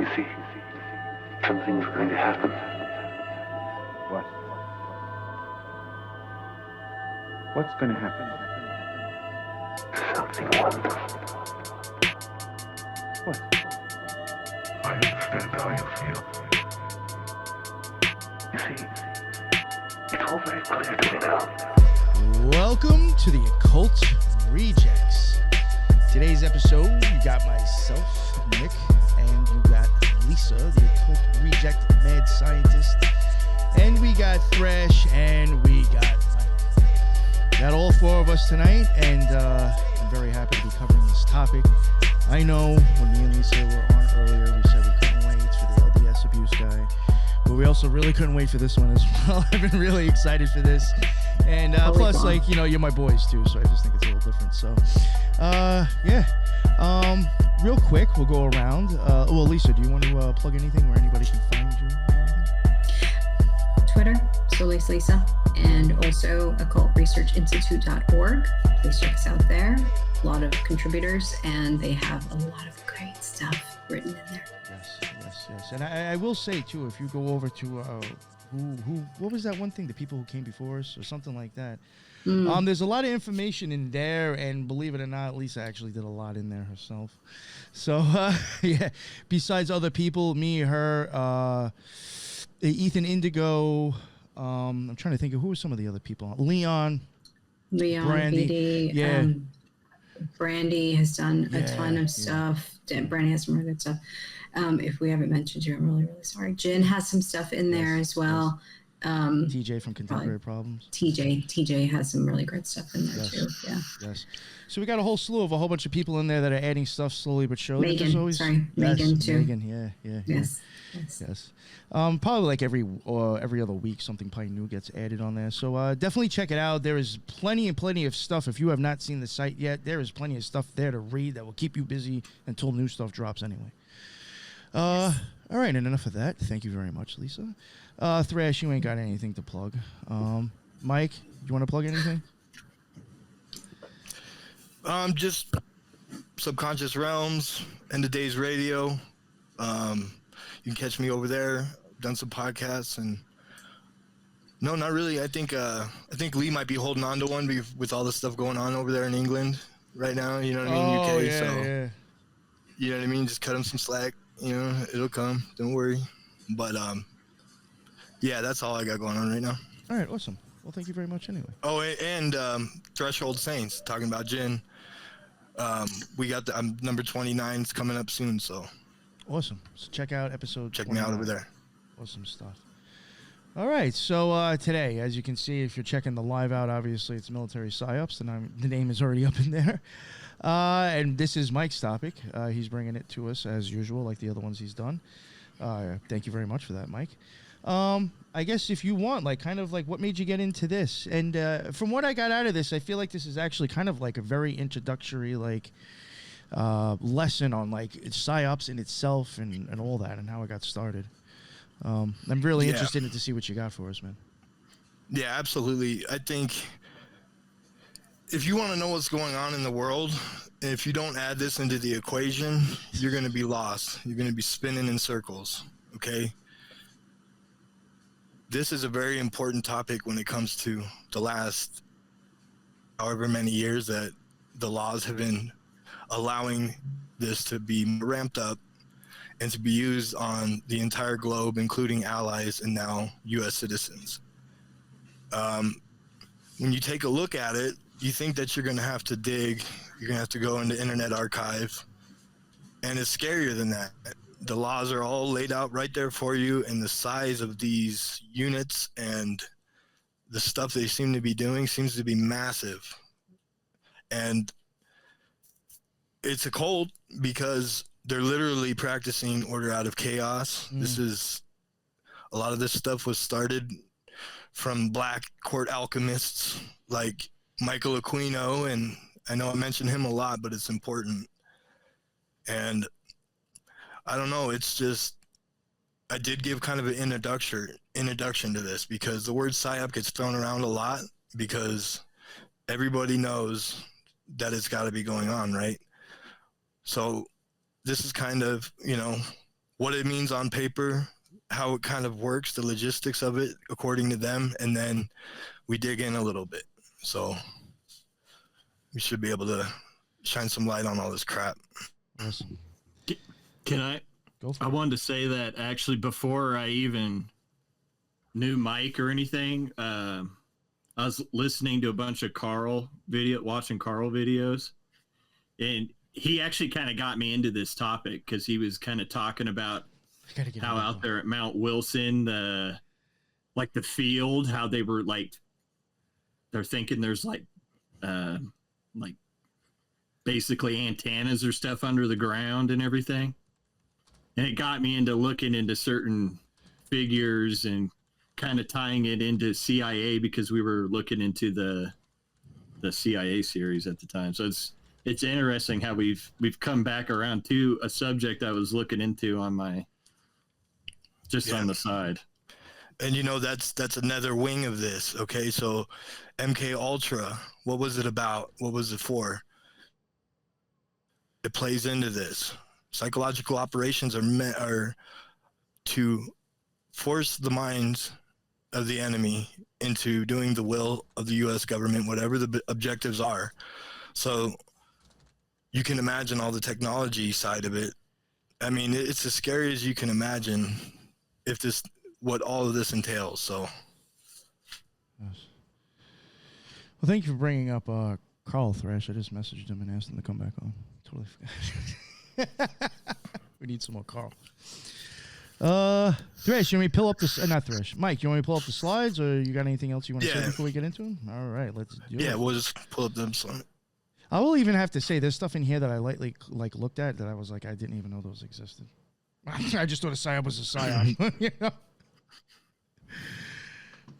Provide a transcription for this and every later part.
You see, something's going to happen. What? What's going to happen? Something wonderful. What? I understand how you feel. You see, it's all very clear to me now. Welcome to the Occult Rejects. Today's episode, you got myself, Nick, and you got Lisa, the Occult Reject mad scientist, and we got Thrash, and we got Mike. Got all four of us tonight, and I'm very happy to be covering this topic. I know when me and Lisa were on earlier, we said we couldn't wait for the LDS abuse guy, but we also really couldn't wait for this one as well. I've been really excited for this. And plus, like, you know, you're my boys too, so I just think it's a little different. So, real quick, we'll go around. Well, Lisa, do you want to plug anything where anybody can find you? Twitter, Lisa, and also occultresearchinstitute.org. Please check us out there. A lot of contributors, and they have a lot of great stuff written in there. Yes. And I will say too, if you go over to what was that one thing? The people who came before us, or something like that. There's a lot of information in there, and believe it or not, Lisa actually did a lot in there herself. So yeah. Besides other people, me, her, Ethan Indigo. I'm trying to think of who were some of the other people. Leon, Brandy. BD, yeah. Brandy has done a ton of stuff. Brandy has some really good stuff. If we haven't mentioned you, I'm really, really sorry. Jen has some stuff in there as well. TJ from Contemporary Problems. TJ has some really great stuff in there too. Yeah. Yes. So we got a whole slew of a whole bunch of people in there that are adding stuff slowly but surely. Megan too. Megan, yeah. Yes. Probably like every other week, something probably new gets added on there. So definitely check it out. There is plenty of stuff. If you have not seen the site yet, there is plenty of stuff there to read that will keep you busy until new stuff drops anyway. All right, and enough of that. Thank you very much, Lisa. Thrash, you ain't got anything to plug. Mike, you want to plug anything? Just Subconscious Realms, End of Days Radio. You can catch me over there. I've done some podcasts, and no, not really. I think Lee might be holding on to one with all the stuff going on over there in England right now. You know what I mean? UK. Yeah, so yeah. You know what I mean? Just cut him some slack. You know, it'll come. Don't worry. But yeah, that's all I got going on right now. All right, awesome. Well, thank you very much anyway. Oh, and Threshold Saints, talking about Jin. We got number 29 is coming up soon, so. Awesome. So check out episode Check 29. me out over there. Awesome stuff. All right, so today, as you can see, if you're checking the live out, obviously it's Military Psyops, and the name is already up in there. And this is Mike's topic. He's bringing it to us as usual, like the other ones he's done. Thank you very much for that, Mike. I guess if you want, like, kind of like what made you get into this? And from what I got out of this, I feel like this is actually kind of like a very introductory, like, lesson on, like, Psyops in itself and all that and how it got started. I'm really interested to see what you got for us, man. Yeah, absolutely. I think if you want to know what's going on in the world, if you don't add this into the equation, you're going to be lost. You're going to be spinning in circles, okay? This is a very important topic when it comes to the last however many years that the laws have been allowing this to be ramped up and to be used on the entire globe, including allies and now U.S. citizens. When you take a look at it, you think that you're going to have to dig, you're going to have to go into Internet Archive, and it's scarier than that. The laws are all laid out right there for you, and the size of these units and the stuff they seem to be doing seems to be massive. And it's a cult because they're literally practicing order out of chaos. A lot of this stuff was started from black court alchemists like Michael Aquino, and I know I mentioned him a lot, but it's important. And I don't know, it's just, I did give kind of an introduction to this because the word psyop gets thrown around a lot because everybody knows that it's got to be going on, right? So this is kind of, what it means on paper, how it kind of works, the logistics of it according to them, and then we dig in a little bit. So we should be able to shine some light on all this crap. Awesome. Can I? Go for I it. wanted to say that actually before I even knew Mike or anything, I was listening to a bunch of watching Carl videos, and he actually kind of got me into this topic because he was kind of talking about I gotta get how another out one. there at Mount Wilson, the field, how they were like, they're thinking there's like basically antennas or stuff under the ground and everything. And it got me into looking into certain figures and kind of tying it into CIA because we were looking into the CIA series at the time. So it's interesting how we've come back around to a subject I was looking into on my on the side. And you know, that's another wing of this. Okay, so MK Ultra, what was it about? What was it for? It plays into this. Psychological operations are to force the minds of the enemy into doing the will of the U.S. government, whatever the objectives are. So you can imagine all the technology side of it. I mean, it's as scary as you can imagine what all of this entails. So Yes. Well, thank you for bringing up Carl Thresh. I just messaged him and asked him to come back on. Totally forgot. We need some more Carl. Thresh, you want me to pull up the... not Thresh. Mike, you want me to pull up the slides, or you got anything else you want to say before we get into them? All right, let's do it. yeah, we'll just pull up them slides. I will even have to say there's stuff in here that I lightly looked at that I was like, I didn't even know those existed. I just thought a psyop was a psyop. You know?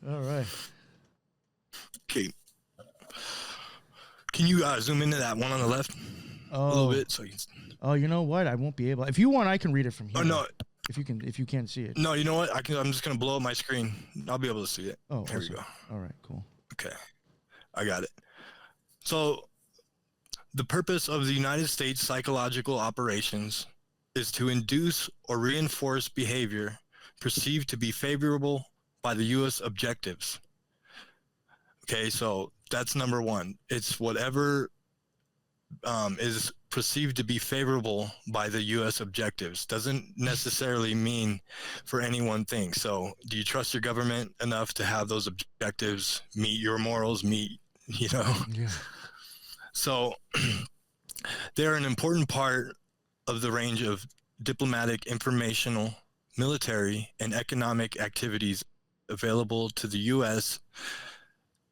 All right. Okay. Can you zoom into that one on the left a little bit so you can... Oh, you know what? I won't be able. If you want, I can read it from here. Oh no. If you can't see it. No, you know what? I'm just gonna blow up my screen. I'll be able to see it. Oh, here awesome. we go. All right, cool. Okay, I got it. So, the purpose of the United States psychological operations is to induce or reinforce behavior perceived to be favorable by the U.S. objectives. Okay, so that's number one. It's whatever is perceived to be favorable by the U.S. objectives. Doesn't necessarily mean for any one thing. So do you trust your government enough to have those objectives meet your morals, Yeah. So they're an important part of the range of diplomatic, informational, military, and economic activities available to the U.S.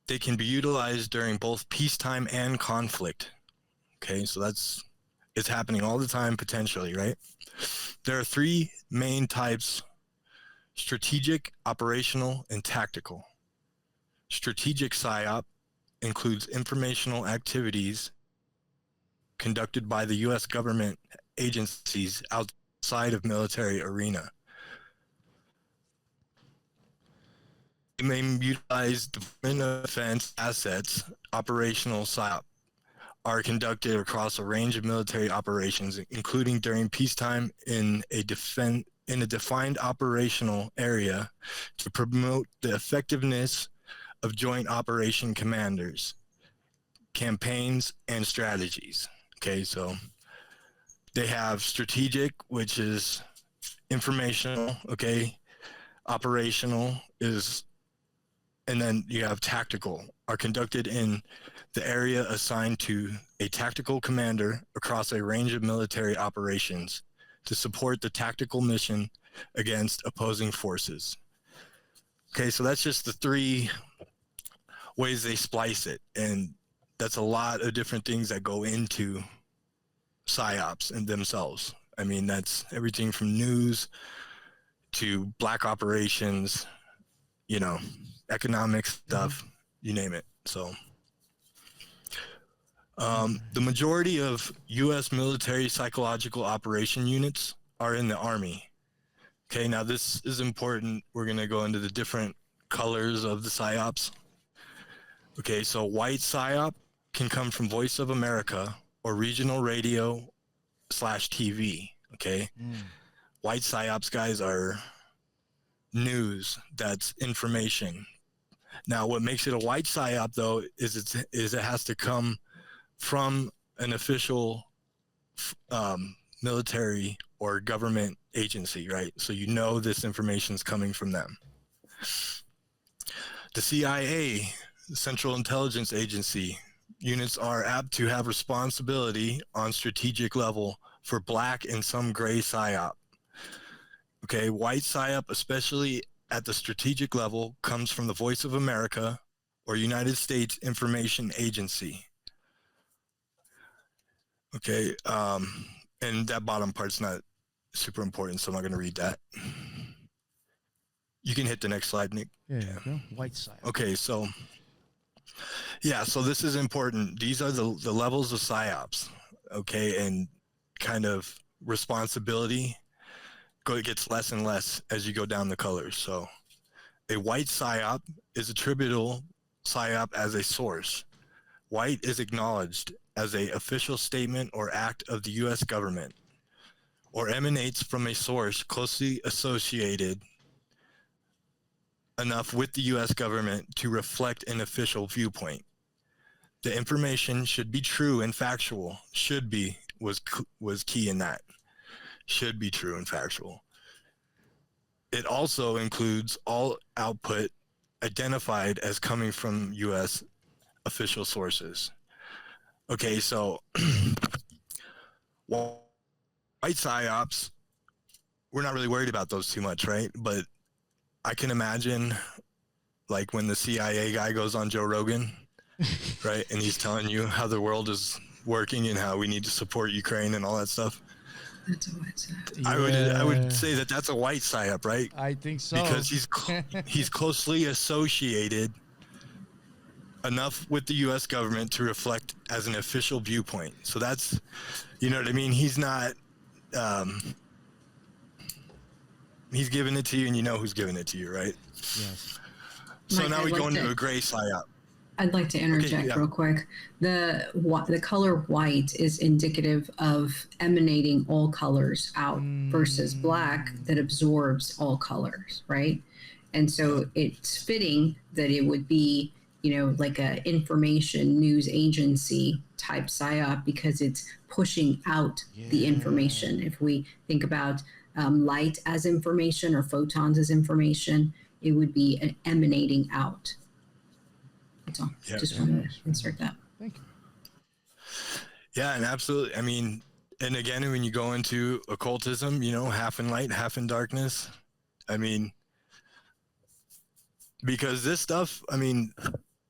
They can be utilized during both peacetime and conflict. Okay, so it's happening all the time potentially, right? There are three main types: strategic, operational, and tactical. Strategic PSYOP includes informational activities conducted by the U.S. government agencies outside of military arena. It may utilize Department of Defense assets. Operational PSYOP are conducted across a range of military operations, including during peacetime in a defined operational area to promote the effectiveness of joint operation commanders, campaigns, and strategies. Okay, so they have strategic, which is informational, okay, operational is, and then you have tactical, are conducted in the area assigned to a tactical commander across a range of military operations to support the tactical mission against opposing forces. Okay, so that's just the three ways they splice it, and that's a lot of different things that go into PSYOPs and themselves. I mean, that's everything from news to black operations, economic stuff, you name it. So the majority of U.S. military psychological operation units are in the Army. Okay, now this is important. We're going to go into the different colors of the PSYOPs. Okay, so white PSYOP can come from Voice of America or regional radio /TV. Okay, White psyops guys are news. That's information. Now, what makes it a white psyop, though, is it has to come from an official military or government agency, right? So you know this information is coming from them. The CIA, the Central Intelligence Agency, units are apt to have responsibility on strategic level for black and some gray psyop. Okay, white psyop, especially at the strategic level, comes from the Voice of America or United States Information Agency. Okay, and that bottom part's not super important, so I'm not going to read that. You can hit the next slide, Nick. Yeah, go. White side. Okay, so yeah, so this is important. These are the levels of psyops, okay, and kind of responsibility it gets less and less as you go down the colors. So a white psyop is attributable psyop as a source. White is acknowledged as a official statement or act of the U.S. government, or emanates from a source closely associated enough with the U.S. government to reflect an official viewpoint. The information should be true and factual. Should be was key in that. Should be true and factual. It also includes all output identified as coming from U.S. official sources. Okay, so white psyops, we're not really worried about those too much, right? But I can imagine, like, when the CIA guy goes on Joe Rogan, right, and he's telling you how the world is working and how we need to support Ukraine and all that stuff. That's a white psyop. Yeah. I would say that that's a white psyop, right? I think so. Because he's closely associated enough with the U.S. government to reflect as an official viewpoint. So that's, you know what I mean? He's not, he's giving it to you and you know who's giving it to you, right? Yes. So Mike, now we I'd go like into to- a gray psyop. I'd like to interject yeah. real quick. The color white is indicative of emanating all colors out versus black that absorbs all colors, right? And so it's fitting that it would be, you know, like a information news agency type psyop because it's pushing out the information. If we think about light as information or photons as information, it would be an emanating out. That's all. Yeah. Just want to insert that. Thank you. Yeah, and absolutely. I mean, and again, when you go into occultism, you know, half in light, half in darkness. I mean, because this stuff, I mean,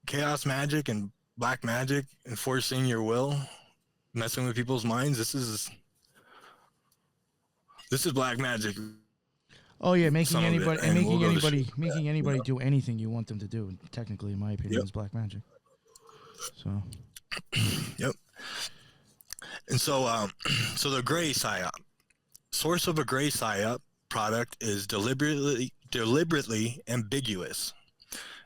chaos magic and black magic, enforcing your will, messing with people's minds. This is black magic. Oh yeah, making Some of it, anybody and making we'll go to anybody shit. making anybody do anything you want them to do. Technically, in my opinion, Yep. is black magic. So Yep. And so, so the gray psyop, source of a gray psyop product is deliberately ambiguous.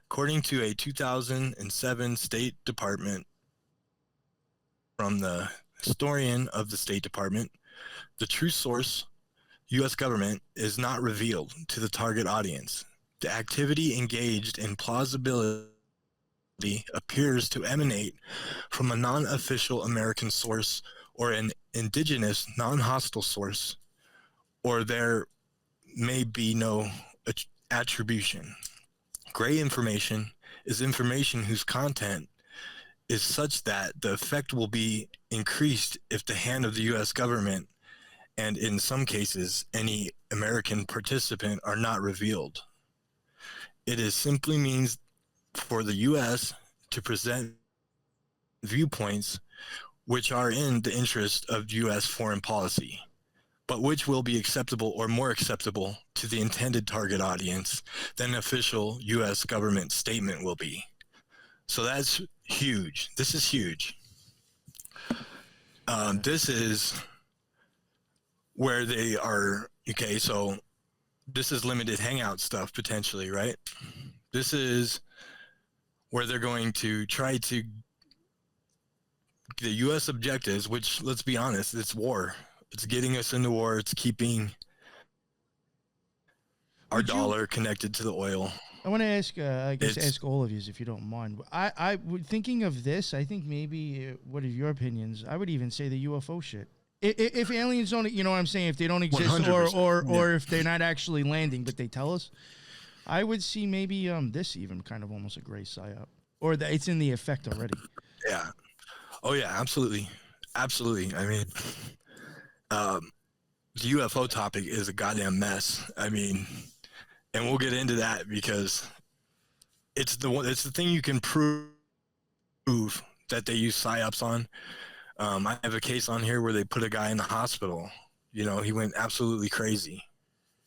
According to a 2007 State Department, from the historian of the State Department, the true source, U.S. government, is not revealed to the target audience. The activity engaged in plausibility appears to emanate from a non-official American source or an indigenous non-hostile source, or there may be no attribution. Gray information is information whose content is such that the effect will be increased if the hand of the U.S. government and, in some cases, any American participant are not revealed. It is simply means for the U.S. to present viewpoints which are in the interest of U.S. foreign policy, but which will be acceptable or more acceptable to the intended target audience than official U.S. government statement will be. So that's huge. This is huge. This is where they are, okay, so this is limited hangout stuff potentially, right? This is where they're going to try to, the U.S. objectives, which, let's be honest, it's war. It's getting us into war. It's keeping our dollar connected to the oil. I want to ask, It's- ask all of you if you don't mind. Thinking of this, I think maybe, what are your opinions? I would even say the UFO shit. If aliens don't, you know what I'm saying, if they don't exist, 100%, or if they're not actually landing, but they tell us, I would see maybe this even kind of almost a gray psyop, or that it's in the effect already. Yeah. Oh yeah, absolutely. Absolutely. I mean, the UFO topic is a goddamn mess. I mean, and we'll get into that because it's the thing you can prove that they use psyops on. I have a case on here where they put a guy in the hospital. You know, he went absolutely crazy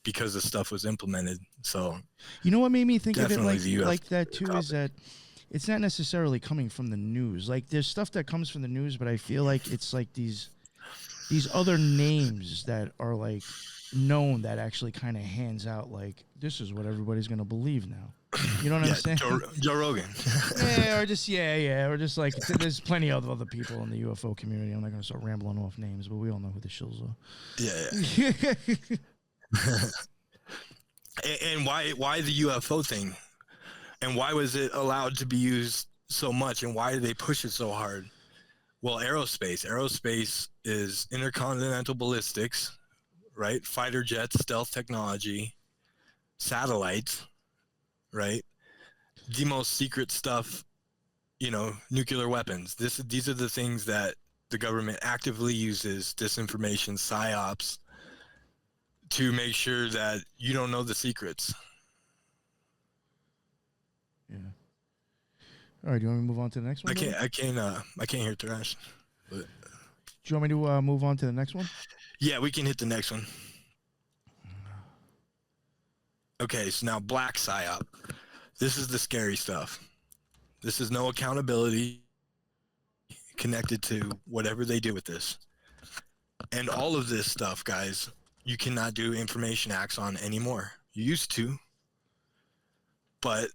because the stuff was implemented. So, you know what made me think of it Definitely the like UFO that too is that it's not necessarily coming from the news. Like there's stuff that comes from the news, but I feel like it's like these other names that are like known that actually kind of hands out like this is what everybody's gonna believe now. You know what I'm saying? Joe Rogan. Yeah, or just or just like there's plenty of other people in the UFO community. I'm not gonna start rambling off names, but we all know who the shills are. Yeah. And why the UFO thing? And why was it allowed to be used so much? And why did they push it so hard? Well, aerospace is intercontinental ballistics, right? Fighter jets, stealth technology, satellites, right? The most secret stuff, you know, nuclear weapons. These are the things that the government actively uses, disinformation, psyops, to make sure that you don't know the secrets. Yeah. All right, do you want me to move on to the next one? I can't hear Thrash. But Do you want me to move on to the next one? yeah, we can hit the next one. Okay, so now black psyop. This is the scary stuff. This is no accountability connected to whatever they do with this. And all of this stuff, guys, you cannot do information acts on anymore. You used to, but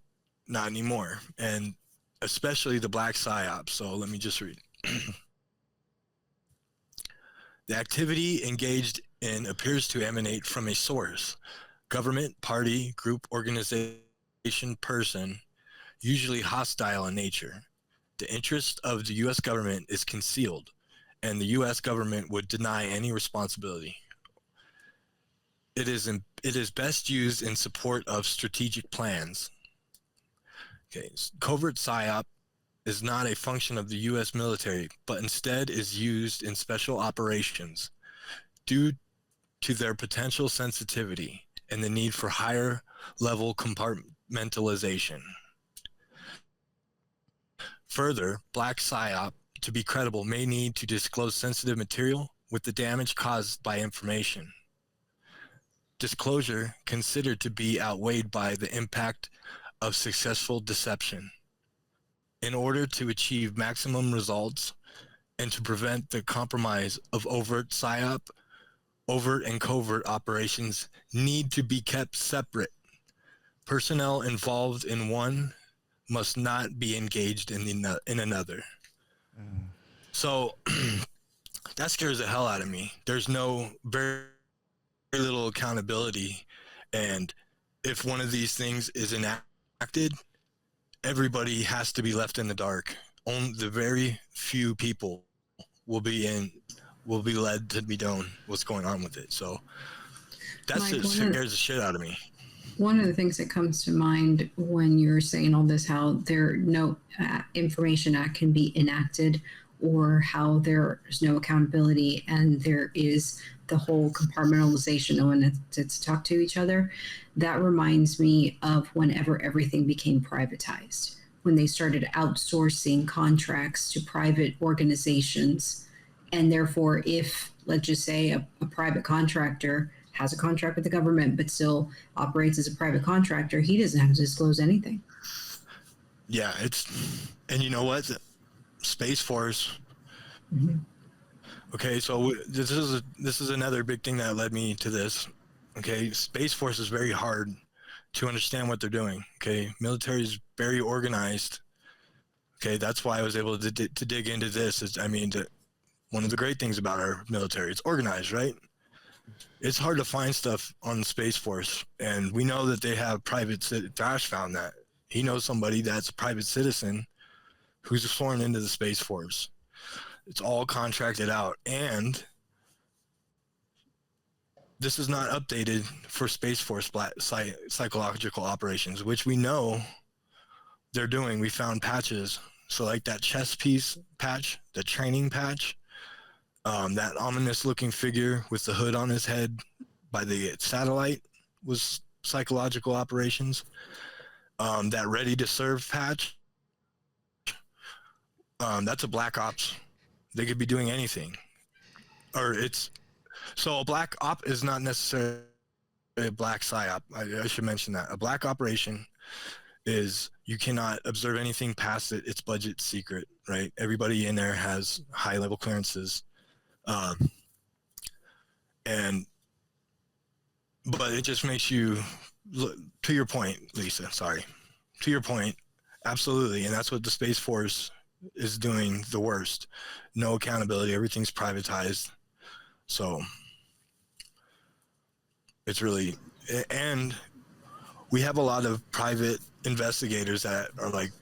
not anymore. And especially the black psyop. So let me just read. The activity engaged in appears to emanate from a source, government, party, group, organization, person, usually hostile in nature. The interest of the U.S. government is concealed, and the U.S. government would deny any responsibility. It is best used in support of strategic plans. Okay, covert psyop is not a function of the U.S. military, but instead is used in special operations due to their potential sensitivity and the need for higher level compartmentalization. Further, black psyop, to be credible, may need to disclose sensitive material with the damage caused by information. Disclosure considered to be outweighed by the impact of successful deception. In order to achieve maximum results and to prevent the compromise of overt psyop, overt and covert operations need to be kept separate. Personnel involved in one must not be engaged in another. So that scares the hell out of me. There's very little accountability, and if one of these things is enacted, everybody has to be left in the dark. Only the very few people will be led to be known what's going on with it. So that scares the shit out of me. One of the things that comes to mind when you're saying all this, how there no information act can be enacted, or how there's no accountability, and there is the whole compartmentalization of when it's talk to each other. That reminds me of whenever everything became privatized, when they started outsourcing contracts to private organizations. And therefore, if, let's just say, a private contractor has a contract with the government but still operates as a private contractor, he doesn't have to disclose anything. Yeah, and you know what? Space Force. Mm-hmm. Okay, so this is another big thing that led me to this. Okay, Space Force is very hard to understand what they're doing. Okay, military is very organized. Okay, that's why I was able to dig into this. One of the great things about our military, it's organized, right? it's hard to find stuff on the Space Force, and we know that they have Thrash found that. He knows somebody that's a private citizen who's sworn into the Space Force. It's all contracted out, and this is not updated for Space Force psychological operations, which we know they're doing. We found patches. So like that chest piece patch, the training patch, that ominous looking figure with the hood on his head by the satellite was psychological operations. That ready to serve patch, that's a black ops. They could be doing anything. So a black op is not necessarily a black psyop. I should mention that. A black operation is you cannot observe anything past it. It's budget secret, right? Everybody in there has high level clearances. But it just makes you, to your point, Lisa, sorry. To your point, absolutely. And that's what the Space Force is doing the worst. No accountability. Everything's privatized. So it's really, and we have a lot of private investigators that are like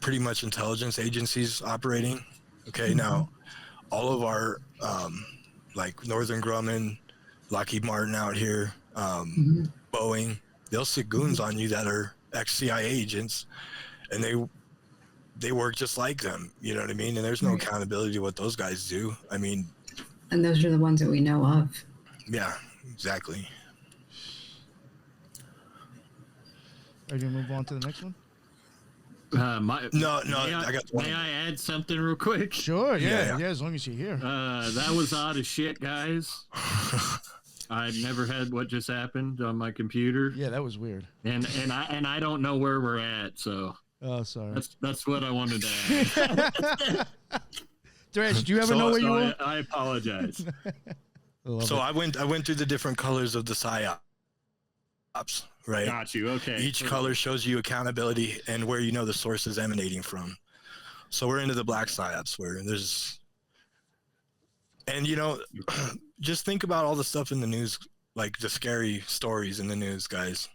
pretty much intelligence agencies operating. Okay. Mm-hmm. Now all of our, like Northern Grumman, Lockheed Martin out here, Boeing, they'll stick goons on you that are ex-CIA agents, and they work just like them. You know what I mean? And there's no accountability to what those guys do. I mean, and those are the ones that we know of. Yeah, exactly. Are you gonna move on to the next one? No, I got one. May I add something real quick? Sure, yeah, as long as you're here. That was odd as shit, guys. I never had what just happened on my computer. Yeah, that was weird. And I don't know where we're at, so. Oh, sorry. That's what I wanted to add. Thresh, do you ever know where you were? I apologize. I went through the different colors of the Psyops, right? Got you. Okay. Each color shows you accountability and where you know the source is emanating from. So we're into the black Psyops, where there's, and you know, just think about all the stuff in the news, like the scary stories in the news, guys.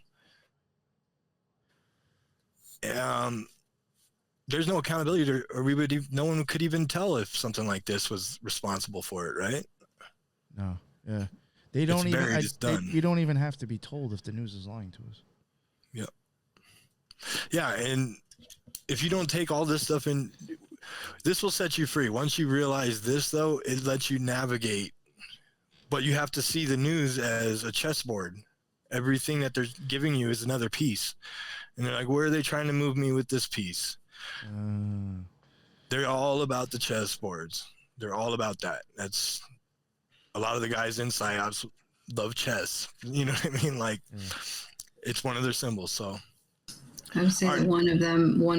There's no accountability, or no one could even tell if something like this was responsible for it, right? No, yeah, they don't it's buried, it's done. You don't even have to be told if the news is lying to us. Yeah, and if you don't take all this stuff in, this will set you free. Once you realize this, though, it lets you navigate. But you have to see the news as a chessboard. Everything that they're giving you is another piece. And they're like, where are they trying to move me with this piece? They're all about the chessboards. They're all about that. That's a lot of the guys in PsyOps love chess. You know what I mean? Like, it's one of their symbols. So I would say that one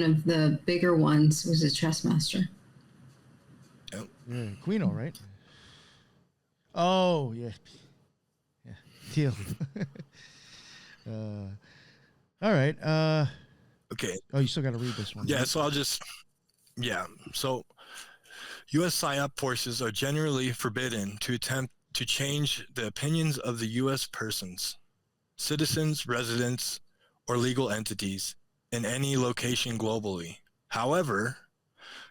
of the bigger ones was a chess master. Yep. Yeah, Quino, right? Oh, yeah. Yeah. Deal. All right. Okay. Oh, you still got to read this one. Yeah, right? so So U.S. PSYOP forces are generally forbidden to attempt to change the opinions of the U.S. persons, citizens, residents, or legal entities in any location globally. However,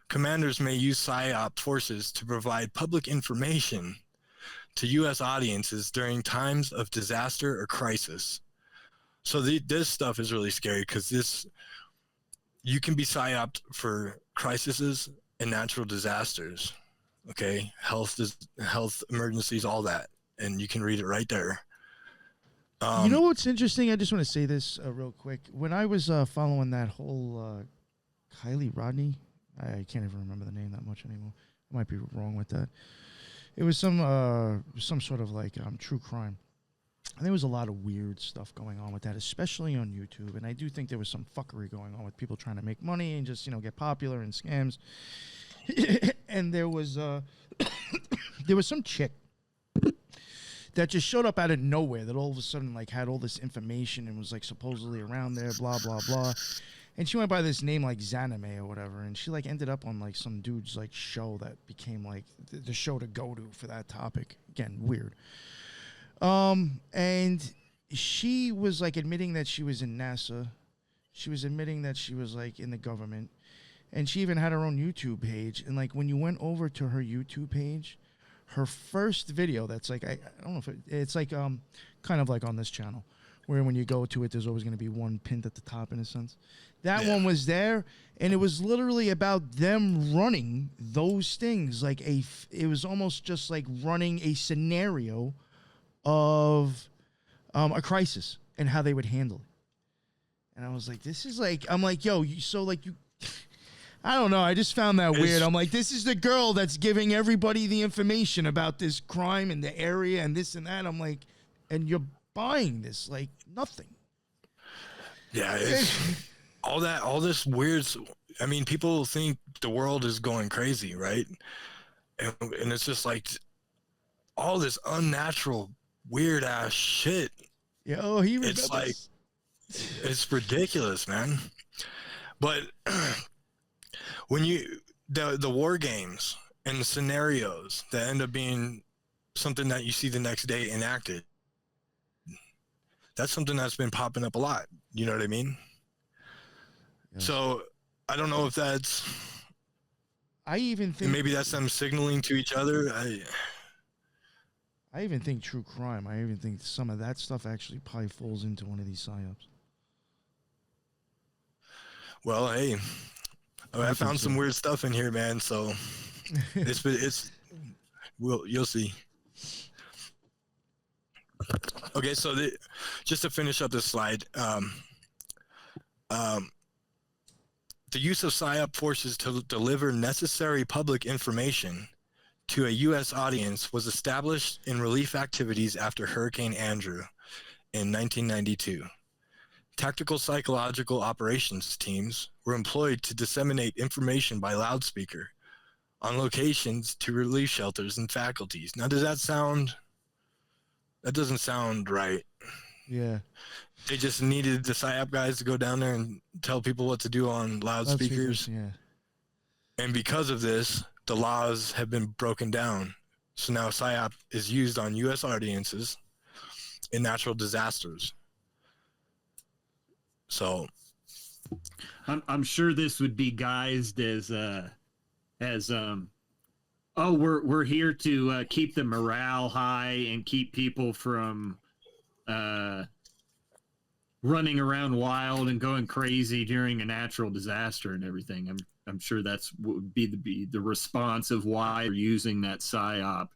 commanders may use PSYOP forces to provide public information to U.S. audiences during times of disaster or crisis. So this stuff is really scary because you can be PSYOPed for crises and natural disasters, okay? Health emergencies, all that. And you can read it right there. You know what's interesting? I just want to say this real quick. When I was following that whole Kylie Rodney, I can't even remember the name that much anymore. I might be wrong with that. It was some sort of like true crime. And there was a lot of weird stuff going on with that, especially on YouTube. And I do think there was some fuckery going on with people trying to make money and just, get popular and scams. And there was some chick that just showed up out of nowhere that all of a sudden like had all this information and was like supposedly around there, blah, blah, blah. And she went by this name like Zanime or whatever. And she like ended up on like some dude's like show that became like the show to go to for that topic. Again, weird. And she was like admitting that she was in NASA. She was admitting that she was like in the government. And she even had her own YouTube page. And like when you went over to her YouTube page, her first video that's like, I don't know if it's like kind of like on this channel, where when you go to it, there's always going to be one pinned at the top in a sense. That one was there, and it was literally about them running those things. Like it was almost just like running a scenario of a crisis and how they would handle it. And I was like, this is like, I'm like, yo, so like you, I don't know. I just found that weird. I'm like, this is the girl that's giving everybody the information about this crime in the area and this and that. I'm like, and you're buying this like nothing. Yeah, it's all this weird. I mean, people think the world is going crazy, right? And it's just like all this unnatural, weird ass shit. Yeah, oh, he remembers. It's like, it's ridiculous, man. But when the war games and the scenarios that end up being something that you see the next day enacted, that's something that's been popping up a lot. You know what I mean? Yeah. So I don't know if that's. I even think maybe that's them signaling to each other. I even think true crime. I even think some of that stuff actually probably falls into one of these psyops. Well, hey, I found some weird stuff in here, man. So you'll see. Okay, so just to finish up this slide, the use of PSYOP forces to deliver necessary public information to a U.S. audience was established in relief activities after Hurricane Andrew in 1992. Tactical psychological operations teams were employed to disseminate information by loudspeaker on locations to relief shelters and faculties. Now, does that sound... That doesn't sound right. Yeah. They just needed the PSYOP guys to go down there and tell people what to do on loudspeakers. Yeah. And because of this, the laws have been broken down. So now PSYOP is used on U.S. audiences in natural disasters. So I'm sure this would be guised as oh, we're here to keep the morale high and keep people from running around wild and going crazy during a natural disaster and everything. I'm sure that's would be the response of why they're using that PSYOP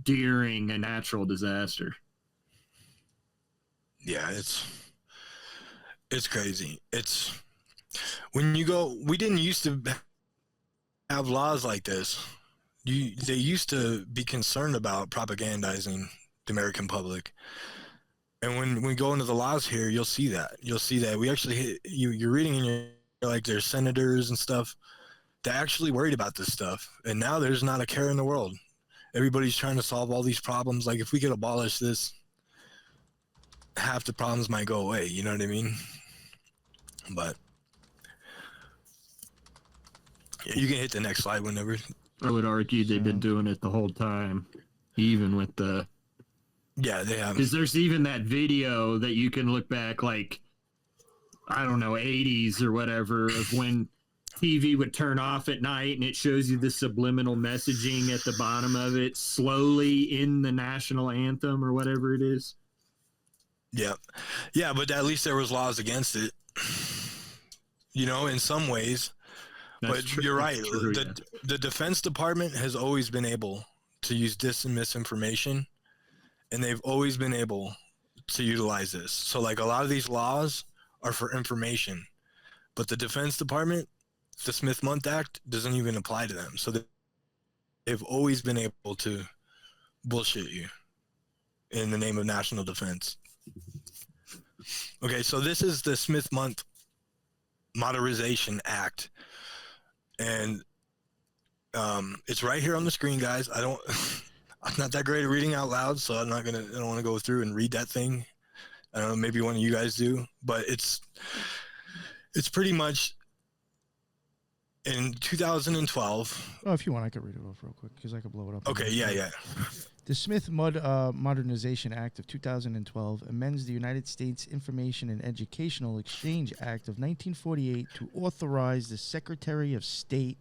during a natural disaster. Yeah, it's crazy. It's when you go. We didn't used to have laws like this. They used to be concerned about propagandizing the American public. And when we go into the laws here, you'll see that. You'll see that we actually you're reading in your, like, there's senators and stuff that actually worried about this stuff. And now there's not a care in the world. Everybody's trying to solve all these problems. Like, if we could abolish this, half the problems might go away. You know what I mean? But yeah, you can hit the next slide whenever. I would argue they've been doing it the whole time, even with the... Yeah, they have. Because there's even that video that you can look back, like, I don't know, 80s or whatever, of when TV would turn off at night and it shows you the subliminal messaging at the bottom of it, slowly in the national anthem or whatever it is. Yeah. Yeah, but at least there was laws against it. You know, in some ways. But you're right. The Defense Department has always been able to use dis and misinformation, and they've always been able to utilize this. So, like, a lot of these laws are for information, but the Defense Department, the Smith-Mundt Act, doesn't even apply to them. So they've always been able to bullshit you in the name of national defense. Okay, so this is the Smith-Mundt Modernization Act. And it's right here on the screen, guys. I'm not that great at reading out loud, so I don't want to go through and read that thing. I don't know, maybe one of you guys do, but it's pretty much in 2012. Oh, if you want, I could read it off real quick because I could blow it up. Okay, yeah. The Smith Modernization Act of 2012 amends the United States Information and Educational Exchange Act of 1948 to authorize the Secretary of State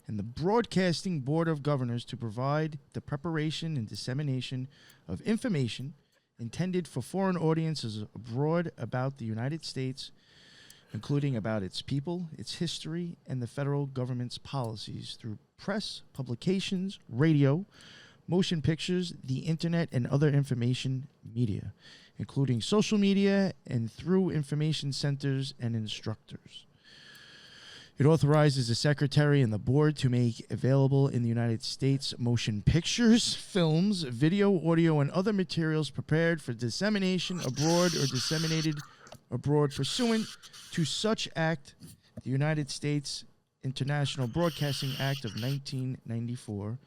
and the Broadcasting Board of Governors to provide the preparation and dissemination of information intended for foreign audiences abroad about the United States, including about its people, its history, and the federal government's policies through press, publications, radio, motion pictures, the internet, and other information media, including social media and through information centers and instructors. It authorizes the Secretary and the Board to make available in the United States motion pictures, films, video, audio, and other materials prepared for dissemination abroad or disseminated abroad pursuant to such act, the United States International Broadcasting Act of 1994,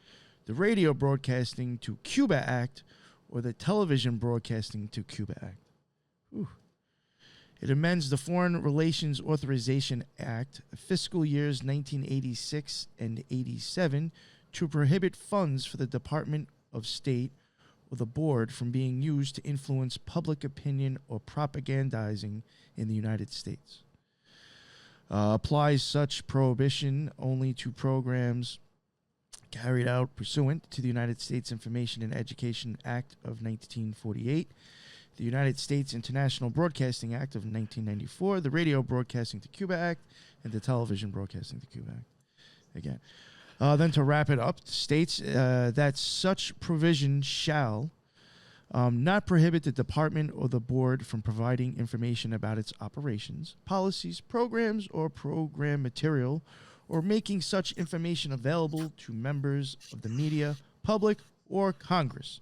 the Radio Broadcasting to Cuba Act, or the Television Broadcasting to Cuba Act. Whew. It amends the Foreign Relations Authorization Act, fiscal years 1986 and 87, to prohibit funds for the Department of State or the Board from being used to influence public opinion or propagandizing in the United States. Applies such prohibition only to programs carried out pursuant to the United States Information and Education Act of 1948, the United States International Broadcasting Act of 1994, the Radio Broadcasting to Cuba Act, and the Television Broadcasting to Cuba Act. Again. Then to wrap it up, states that such provision shall not prohibit the department or the board from providing information about its operations, policies, programs, or program material, or making such information available to members of the media, public, or Congress.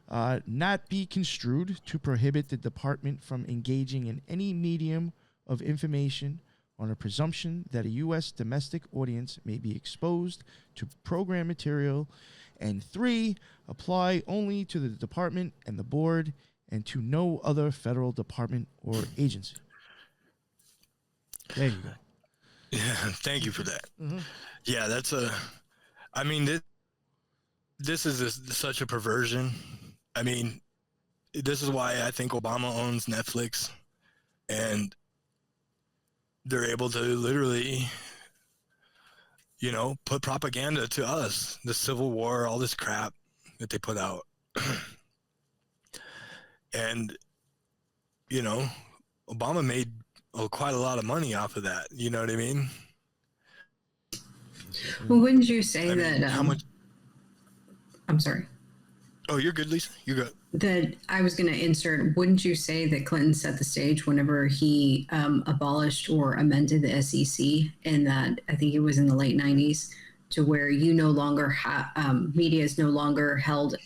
Not be construed to prohibit the department from engaging in any medium of information on a presumption that a U.S. domestic audience may be exposed to program material, and 3, apply only to the department and the board and to no other federal department or agency. There you go. Yeah, thank you for that. Mm-hmm. Yeah, I mean, this is such a perversion. I mean, this is why I think Obama owns Netflix, and they're able to literally, put propaganda to us, the Civil War, all this crap that they put out. And, Obama made quite a lot of money off of that. You know what I mean? Well, wouldn't you say that? How much? I'm sorry. Oh, you're good, Lisa. You're good. That I was going to insert. Wouldn't you say that Clinton set the stage whenever he abolished or amended the SEC, and that I think it was in the late 90s, to where you no longer media is no longer held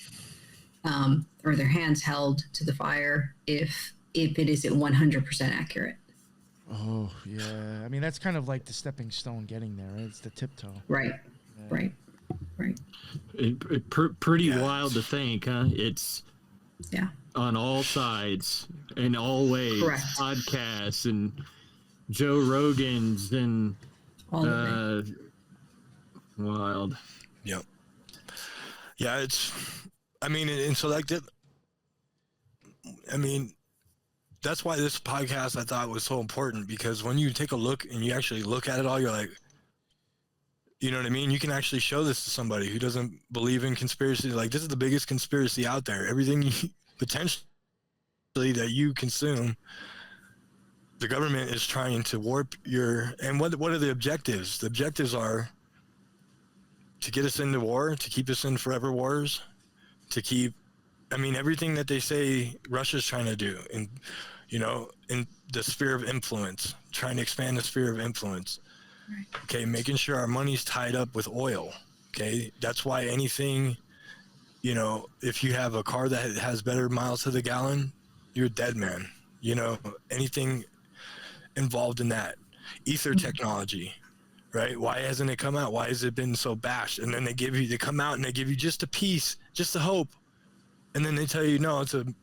or their hands held to the fire if it isn't 100% accurate. Oh, yeah. I mean, that's kind of like the stepping stone getting there, right? It's the tiptoe. Right, Yeah. right. Pretty wild to think, huh? It's on all sides, in all ways. Correct. Podcasts and Joe Rogan's and All of it. Wild. Yep. Yeah, and so like that. I mean, that's why this podcast I thought was so important, because when you take a look and you actually look at it all, you're like, you know what I mean? You can actually show this to somebody who doesn't believe in conspiracy. Like, this is the biggest conspiracy out there. Everything potentially that you consume, the government is trying to warp and what are the objectives? The objectives are to get us into war, to keep us in forever wars, everything that they say Russia's trying to do, and, in the sphere of influence, trying to expand the sphere of influence. Right. Okay, making sure our money's tied up with oil. Okay, that's why anything, if you have a car that has better miles to the gallon, you're a dead man. Anything involved in that. Ether technology, right? Why hasn't it come out? Why has it been so bashed? And then they come out and they give you just a piece, just a hope. And then they tell you, no, it's an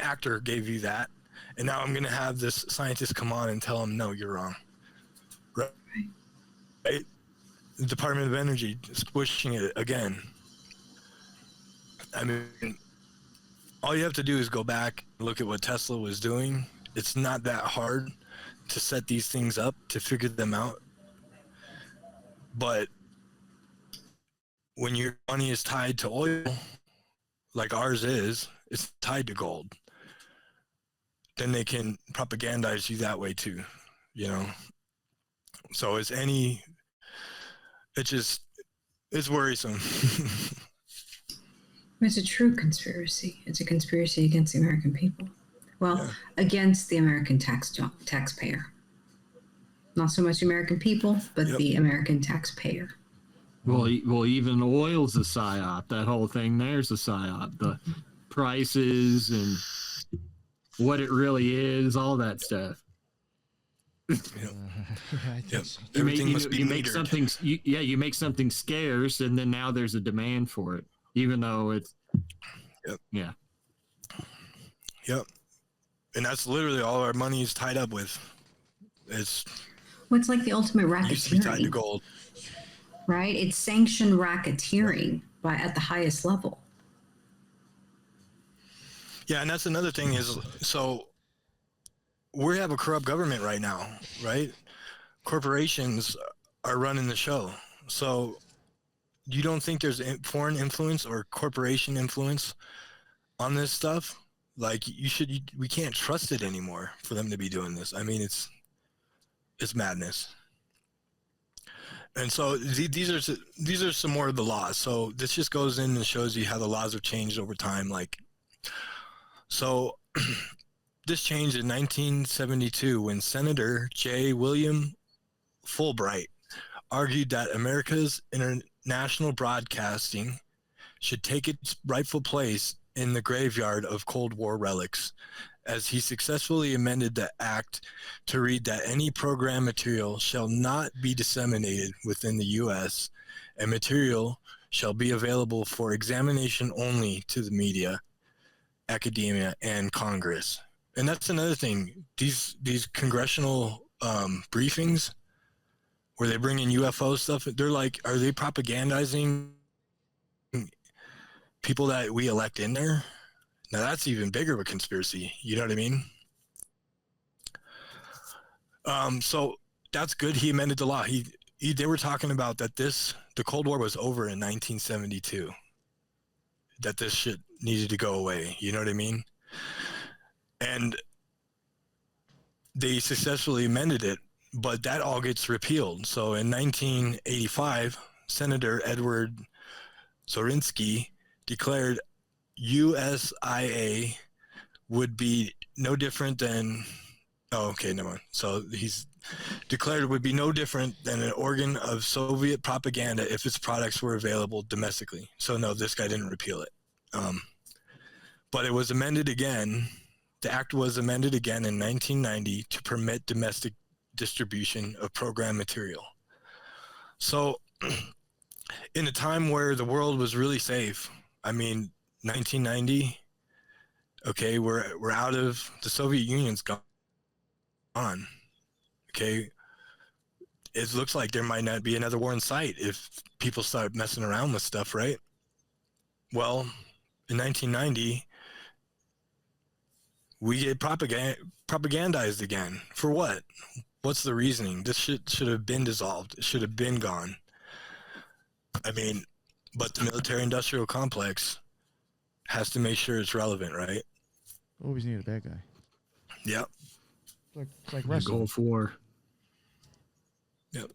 actor gave you that. And now I'm going to have this scientist come on and tell him, no, you're wrong. Right. right? The Department of Energy is pushing it again. I mean, all you have to do is go back and look at what Tesla was doing. It's not that hard to set these things up, to figure them out. But when your money is tied to oil, like ours is, it's tied to gold, then they can propagandize you that way too, you know? So it's worrisome. It's a true conspiracy. It's a conspiracy against the American people. Well, Yeah. against the American taxpayer. Not so much American people, but Yep. the American taxpayer. Well, even oil's a psyop. That whole thing there's a psyop. The prices and what it really is, all that stuff. I think Yep. so. Everything must be you make metered. something. You make something scarce, and then now there's a demand for it, even though it's. Yep. Yeah. Yep. And that's literally all our money is tied up with. It's Well, it's like the ultimate used to be tied to racketeering, gold. right? It's sanctioned racketeering at the highest level. Yeah, and that's another thing is, so we have a corrupt government right now, right? Corporations are running the show. So you don't think there's foreign influence or corporation influence on this stuff? Like we can't trust it anymore for them to be doing this. I mean, it's madness. And so these are some more of the laws. So this just goes in and shows you how the laws have changed over time. Like, so this changed in 1972 when Senator J. William Fulbright argued that America's international broadcasting should take its rightful place in the graveyard of Cold War relics, as he successfully amended the act to read that any program material shall not be disseminated within the U.S. and material shall be available for examination only to the media, academia, and Congress. And that's another thing. These congressional briefings where they bring in UFO stuff, they're like, are they propagandizing people that we elect in there? Now that's even bigger of a conspiracy. You know what I mean? So that's good. He amended the law. They were talking about that the Cold War was over in 1972. That this shit needed to go away. You know what I mean? And they successfully amended it, but that all gets repealed. So in 1985, Senator Edward Zorinsky declared USIA would be no different than, never mind. So he's declared it would be no different than an organ of Soviet propaganda if its products were available domestically. So no, this guy didn't repeal it. But it was amended again. The act was amended again in 1990 to permit domestic distribution of program material. So in a time where the world was really safe, I mean, 1990, okay, we're out of, the Soviet Union's gone. Okay, it looks like there might not be another war in sight if people start messing around with stuff, right? Well, in 1990, we get propagandized again. For what? What's the reasoning? This shit should have been dissolved. It should have been gone. I mean, but the military-industrial complex has to make sure it's relevant, right? Always need a bad guy. Yep. It's like wrestling. Gulf War. Yep.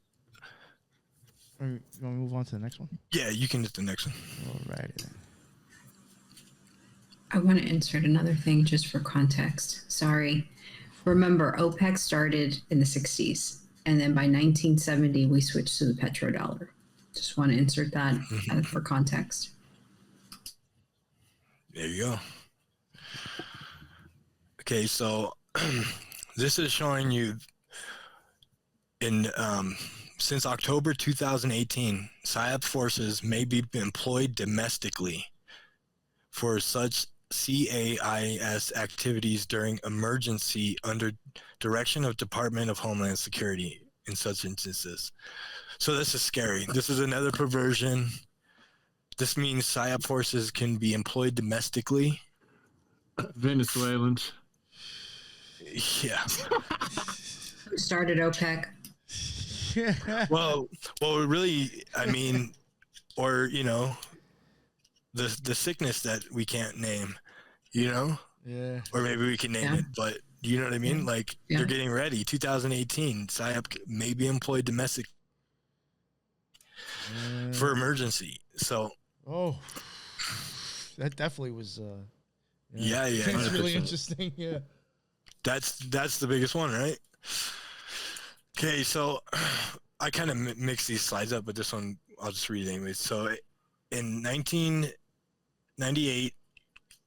You want to move on to the next one? Yeah, you can hit the next one. All righty then. I want to insert another thing just for context. Sorry. Remember, OPEC started in the 60s, and then by 1970, we switched to the petrodollar. Just want to insert that for context. There you go. Okay, so this is showing you in since October 2018, Psyops forces may be employed domestically for such CAIS activities during emergency under direction of Department of Homeland Security in such instances. So this is scary. This is another perversion. This means PSYOP forces can be employed domestically. Venezuelans. Yeah. Who started OPEC? Well, really, I mean, or, you know, the sickness that we can't name, you know? Yeah. Or maybe we can name it, but you know what I mean? Like, they're getting ready. 2018, PSYOP may be employed domestically for emergency. So. Oh, that definitely was. Yeah. It's really interesting. Yeah. That's the biggest one, right? Okay, so I kind of mix these slides up, but this one I'll just read it anyway. So in 1998,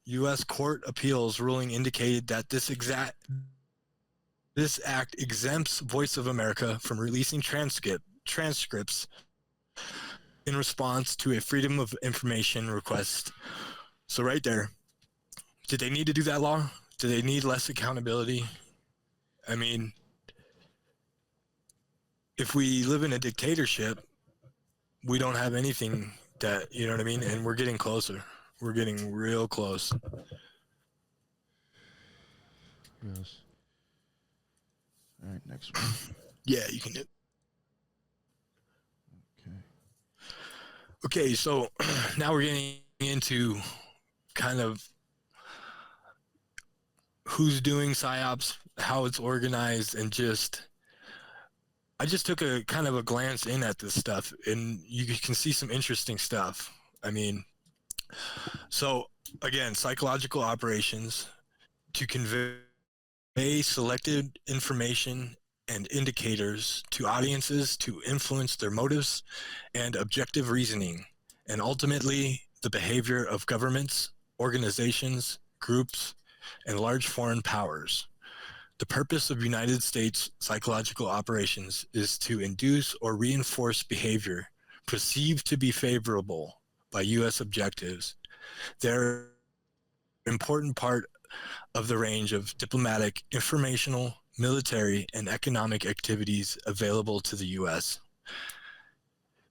U.S. Court Appeals ruling indicated that this act exempts Voice of America from releasing transcripts in response to a Freedom of Information request. So right there, did they need to do that law? Do they need less accountability? I mean, if we live in a dictatorship, we don't have anything that, you know what I mean? And we're getting closer. We're getting real close. Yes. All right, next one. Yeah, you can do it. Okay. Okay, so now we're getting into kind of who's doing PSYOPs, how it's organized, and I just took a kind of a glance in at this stuff, and you can see some interesting stuff. I mean, so again, psychological operations to convey selected information and indicators to audiences to influence their motives and objective reasoning, and ultimately the behavior of governments, organizations, groups, and large foreign powers. The purpose of United States psychological operations is to induce or reinforce behavior perceived to be favorable by U.S. objectives. They're an important part of the range of diplomatic, informational, military, and economic activities available to the U.S.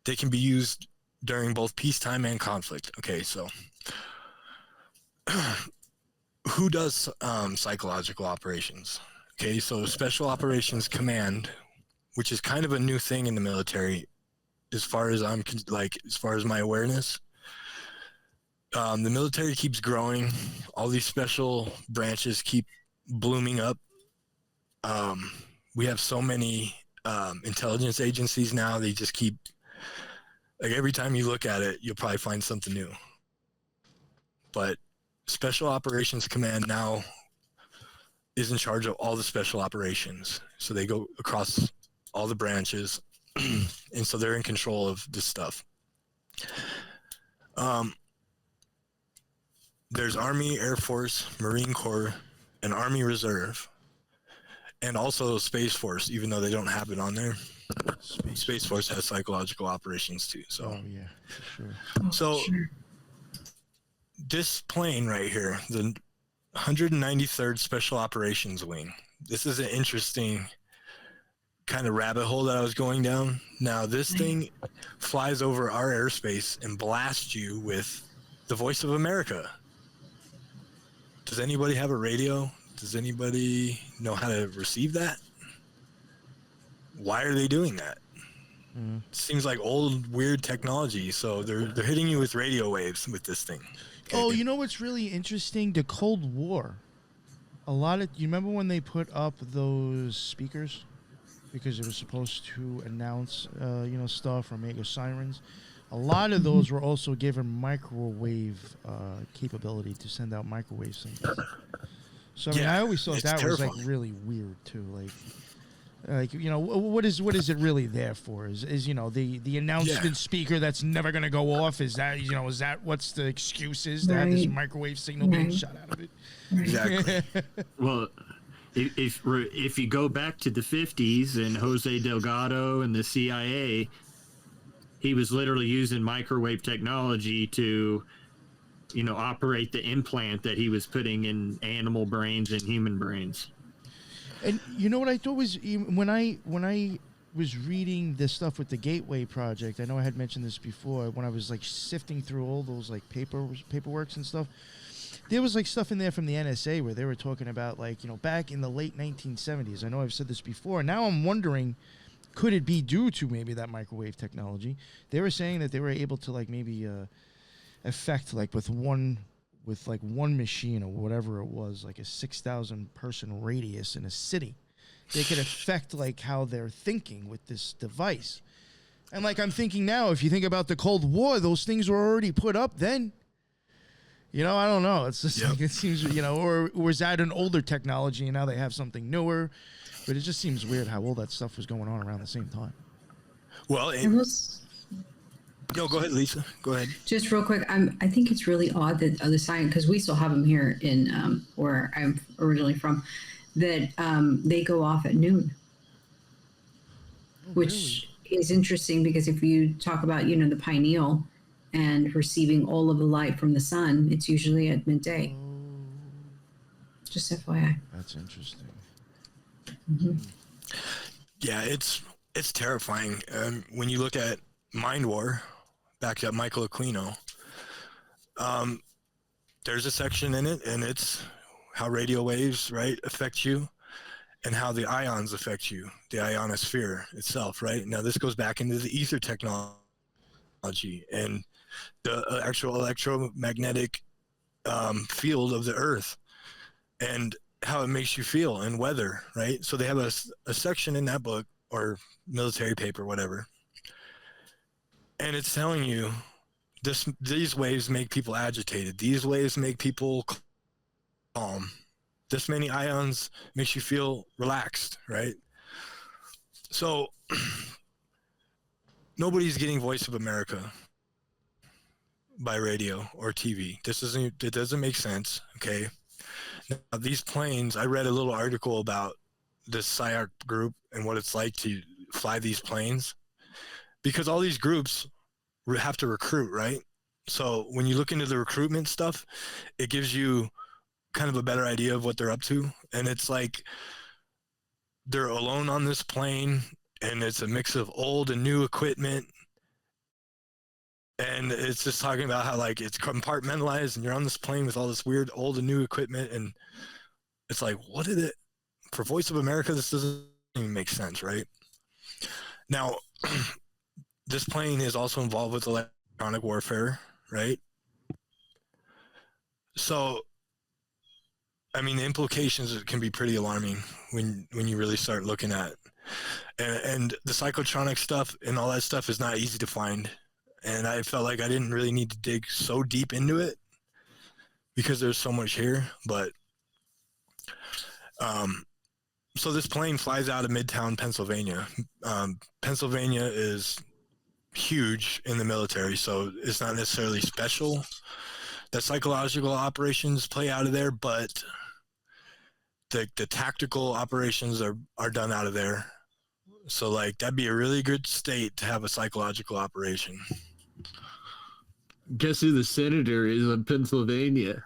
They can be used during both peacetime and conflict. Okay, so who does psychological operations? Okay, so Special Operations Command, which is kind of a new thing in the military, as far as as far as my awareness. The military keeps growing. All these special branches keep blooming up. We have so many intelligence agencies now. They just keep, like, every time you look at it, you'll probably find something new. But Special Operations Command now is in charge of all the special operations. So they go across all the branches, and so they're in control of this stuff. There's Army, Air Force, Marine Corps, and Army Reserve, and also Space Force, even though they don't have it on there. Space Force has psychological operations too. So, Oh, yeah, for sure. So this plane right here, the 193rd Special Operations Wing, this is an interesting kind of rabbit hole that I was going down. Now, this thing flies over our airspace and blasts you with the Voice of America. Does anybody have a radio? Does anybody know how to receive that? Why are they doing that? It seems like old, weird technology. So they're hitting you with radio waves with this thing. Okay. Oh, you know what's really interesting? The Cold War. You remember when they put up those speakers? Because it was supposed to announce, stuff or make sirens. A lot of those were also given microwave capability to send out microwave signals. So I mean, I always thought that terrifying. was like really weird too. Like what is it really there for? Is the announcement speaker that's never gonna go off? Is that what's the excuse is to have this microwave signal being shot out of it? Exactly. Well, if you go back to the 50s and Jose Delgado and the CIA, he was literally using microwave technology to, operate the implant that he was putting in animal brains and human brains. And you know what I thought was when I was reading the stuff with the Gateway Project. I know I had mentioned this before when I was like sifting through all those like paperworks and stuff. There was like stuff in there from the NSA where they were talking about like, you know, back in the late 1970s. I know I've said this before. Now I'm wondering, could it be due to maybe that microwave technology? They were saying that they were able to like maybe affect like with one machine or whatever it was, like a 6,000 person radius in a city. They could affect like how they're thinking with this device. And like I'm thinking now, if you think about the Cold War, those things were already put up then. You know, I don't know. It's just like it seems, you know, or was that an older technology and now they have something newer? But it just seems weird how all that stuff was going on around the same time. Well, no, go ahead, Lisa. Go ahead. Just real quick, I think it's really odd that the science, because we still have them here in where I'm originally from, that they go off at noon, which is interesting because if you talk about, you know, the pineal and receiving all of the light from the sun, it's usually at midday. Just FYI. That's interesting. Mm-hmm. Yeah, it's terrifying. When you look at Mind War, back at Michael Aquino, there's a section in it, and it's how radio waves, right, affect you and how the ions affect you, the ionosphere itself, right? Now, this goes back into the ether technology and the actual electromagnetic field of the earth and how it makes you feel and weather, right? So they have a section in that book or military paper, whatever. And it's telling you these waves make people agitated. These waves make people calm. This many ions makes you feel relaxed, right? So nobody's getting Voice of America by radio or TV. It doesn't make sense, okay? Now, these planes, I read a little article about this Psyops group and what it's like to fly these planes, because all these groups have to recruit, right? So when you look into the recruitment stuff, it gives you kind of a better idea of what they're up to. And it's like they're alone on this plane, and it's a mix of old and new equipment. And it's just talking about how like it's compartmentalized and you're on this plane with all this weird old and new equipment. And it's like, what did it, for Voice of America, this doesn't even make sense, right? Now, this plane is also involved with electronic warfare, right? So, I mean, the implications can be pretty alarming when you really start looking at, and the psychotronic stuff and all that stuff is not easy to find. And I felt like I didn't really need to dig so deep into it because there's so much here. But, so this plane flies out of Midtown, Pennsylvania. Pennsylvania is huge in the military, so it's not necessarily special that psychological operations play out of there, but the tactical operations are done out of there. So like that'd be a really good state to have a psychological operation. Guess who the senator is in Pennsylvania?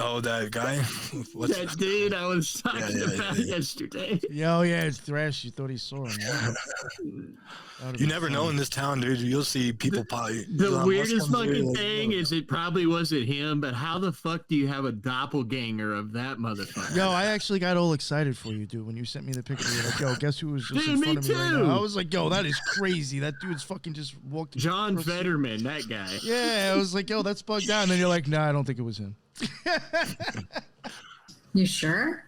Oh, that guy? That dude I was talking about yesterday. Yeah, it's Thrash. You thought he saw him. Yeah. You never know in this town, dude. You'll see people probably. The weirdest fucking thing is it probably wasn't him, but how the fuck do you have a doppelganger of that motherfucker? Yo, I actually got all excited for you, dude, when you sent me the picture. You're like, yo, guess who was just Dude, in front me of me right too. now? I was like, yo, that is crazy. That dude's fucking just walked. John Fetterman, that guy. Yeah, I was like, yo, that's bugged out. And then you're like, nah, I don't think it was him. You sure?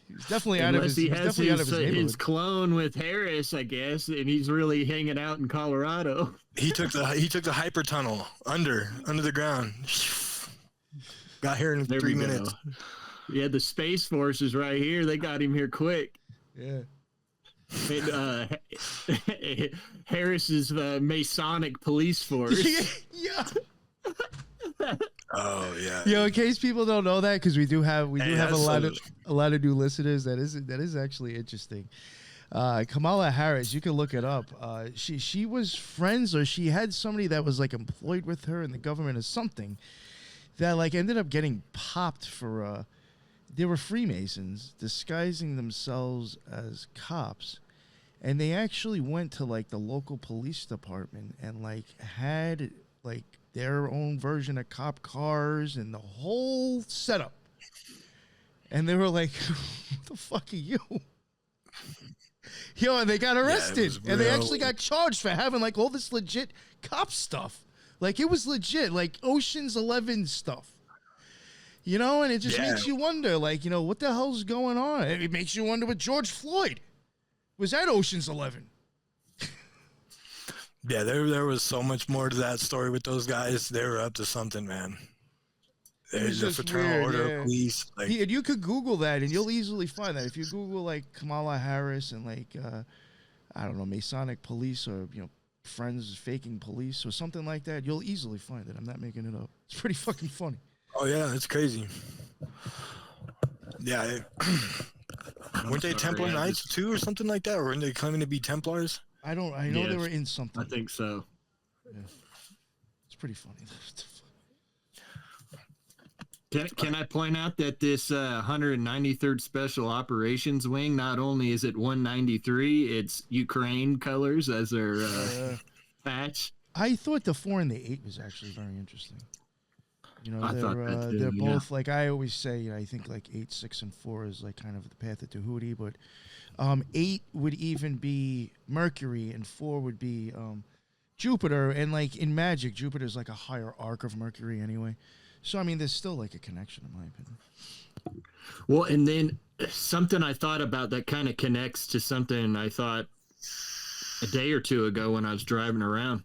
He's definitely out of his. He's definitely out of his neighborhood. His clone with Harris, I guess, and he's really hanging out in Colorado. He took the hyper tunnel under the ground. Got here in 3 minutes. Yeah, the Space Force is right here. They got him here quick. Yeah. And, Harris's Masonic police force. Yeah. Oh yeah. Yo, in case people don't know that, because we do have a lot of new listeners. That is actually interesting. Kamala Harris, you can look it up. She was friends, or she had somebody that was like employed with her in the government or something, that like ended up getting popped for There were Freemasons disguising themselves as cops, and they actually went to like the local police department and like had like their own version of cop cars and the whole setup. And they were like, "What the fuck are you?" Yo, and they got arrested, and they actually got charged for having like all this legit cop stuff. Like it was legit, like Ocean's 11 stuff. You know, and it just makes you wonder, like, you know, what the hell's going on? It makes you wonder with George Floyd. Was that Ocean's 11? Yeah, there was so much more to that story with those guys. They were up to something, man. There's the Fraternal Order of Police. Like, and you could Google that, and you'll easily find that. If you Google, like, Kamala Harris and, like, I don't know, Masonic police or, you know, Friends Faking Police or something like that, you'll easily find it. I'm not making it up. It's pretty fucking funny. oh, yeah, it's crazy. Yeah. Weren't they Templar Knights, too, or something like that? Or weren't they claiming to be Templars? I know they were in something. I think so. Yeah. It's pretty funny. Can I point out that this 193rd Special Operations Wing, not only is it 193, it's Ukraine colors as their patch. I thought the 4 and the 8 was actually very interesting. You know, they're both like I always say. I think like 8, 6, and 4 is like kind of the path of Tahuti, but 8 would even be Mercury, and 4 would be Jupiter. And like in magic, Jupiter is like a higher arc of Mercury anyway. So I mean, there's still like a connection, in my opinion. Well, and then something I thought about that kind of connects to something I thought a day or two ago when I was driving around.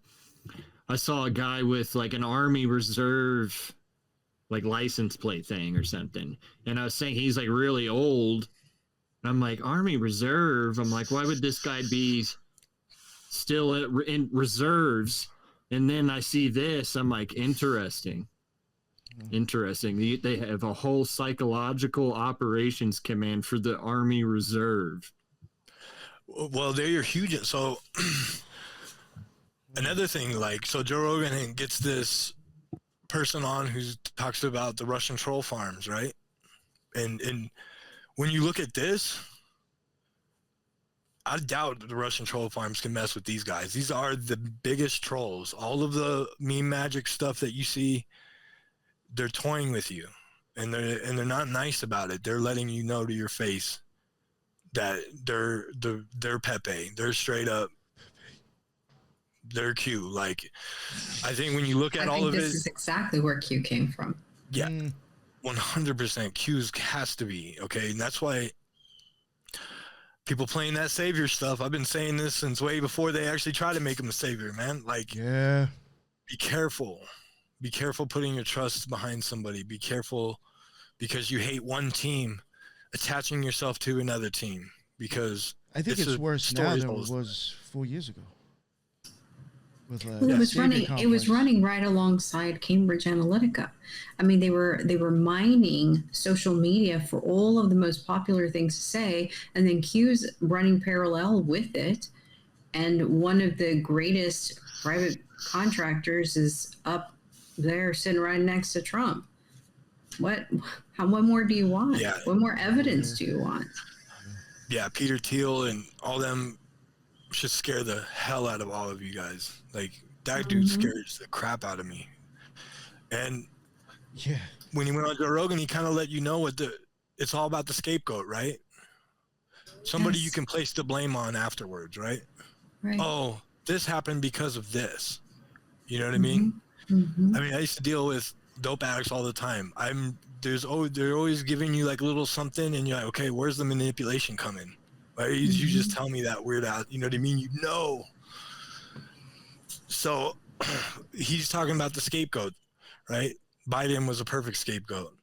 I saw a guy with like an Army Reserve like license plate thing or something. And I was saying he's like really old. And I'm like, Army Reserve? I'm like, why would this guy be still in reserves? And then I see this. I'm like, interesting. They have a whole psychological operations command for the Army Reserve. Well, they're huge. So another thing, like, so Joe Rogan gets this person on who talks about the Russian troll farms, right? And when you look at this, I doubt the Russian troll farms can mess with these guys. These are the biggest trolls. All of the meme magic stuff that you see, they're toying with you, and they're not nice about it. They're letting you know to your face that they're Pepe. They're straight up. They're Q. Like, I think when you look at all of it, this is exactly where Q came from. Yeah, 100% Q's has to be okay, and that's why people playing that savior stuff. I've been saying this since way before they actually try to make him a savior, man. Like, yeah, be careful. Be careful putting your trust behind somebody. Be careful because you hate one team, attaching yourself to another team. Because I think it's worse now than it was 4 years ago. With, well, it was running right alongside Cambridge Analytica. I mean, they were mining social media for all of the most popular things to say, and then Q's running parallel with it. And one of the greatest private contractors is up there sitting right next to Trump. What more do you want? Yeah. What more evidence do you want? Yeah, Peter Thiel and all them should scare the hell out of all of you guys. Like, that dude scares the crap out of me. And yeah, when he went on Joe Rogan, he kind of let you know it's all about the scapegoat, right? Somebody you can place the blame on afterwards, right? Right. Oh, this happened because of this. You know what I mean? Mm-hmm. I mean, I used to deal with dope addicts all the time. They're always giving you like a little something, and you're like, okay, where's the manipulation coming? Why you just tell me that weird out? You know what I mean? You know. So he's talking about the scapegoat, right? Biden was a perfect scapegoat.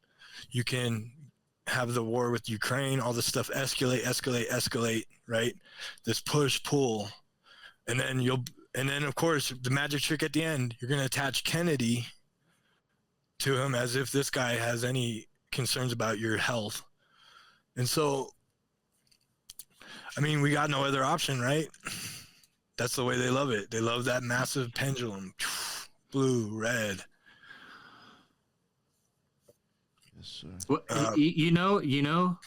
You can have the war with Ukraine, all this stuff escalate, right? This push pull, and then of course the magic trick at the end, you're gonna attach Kennedy to him as if this guy has any concerns about your health. And so, I mean, we got no other option, right? That's the way they love it. They love that massive pendulum, blue, red. Yes, sir. Well, you know,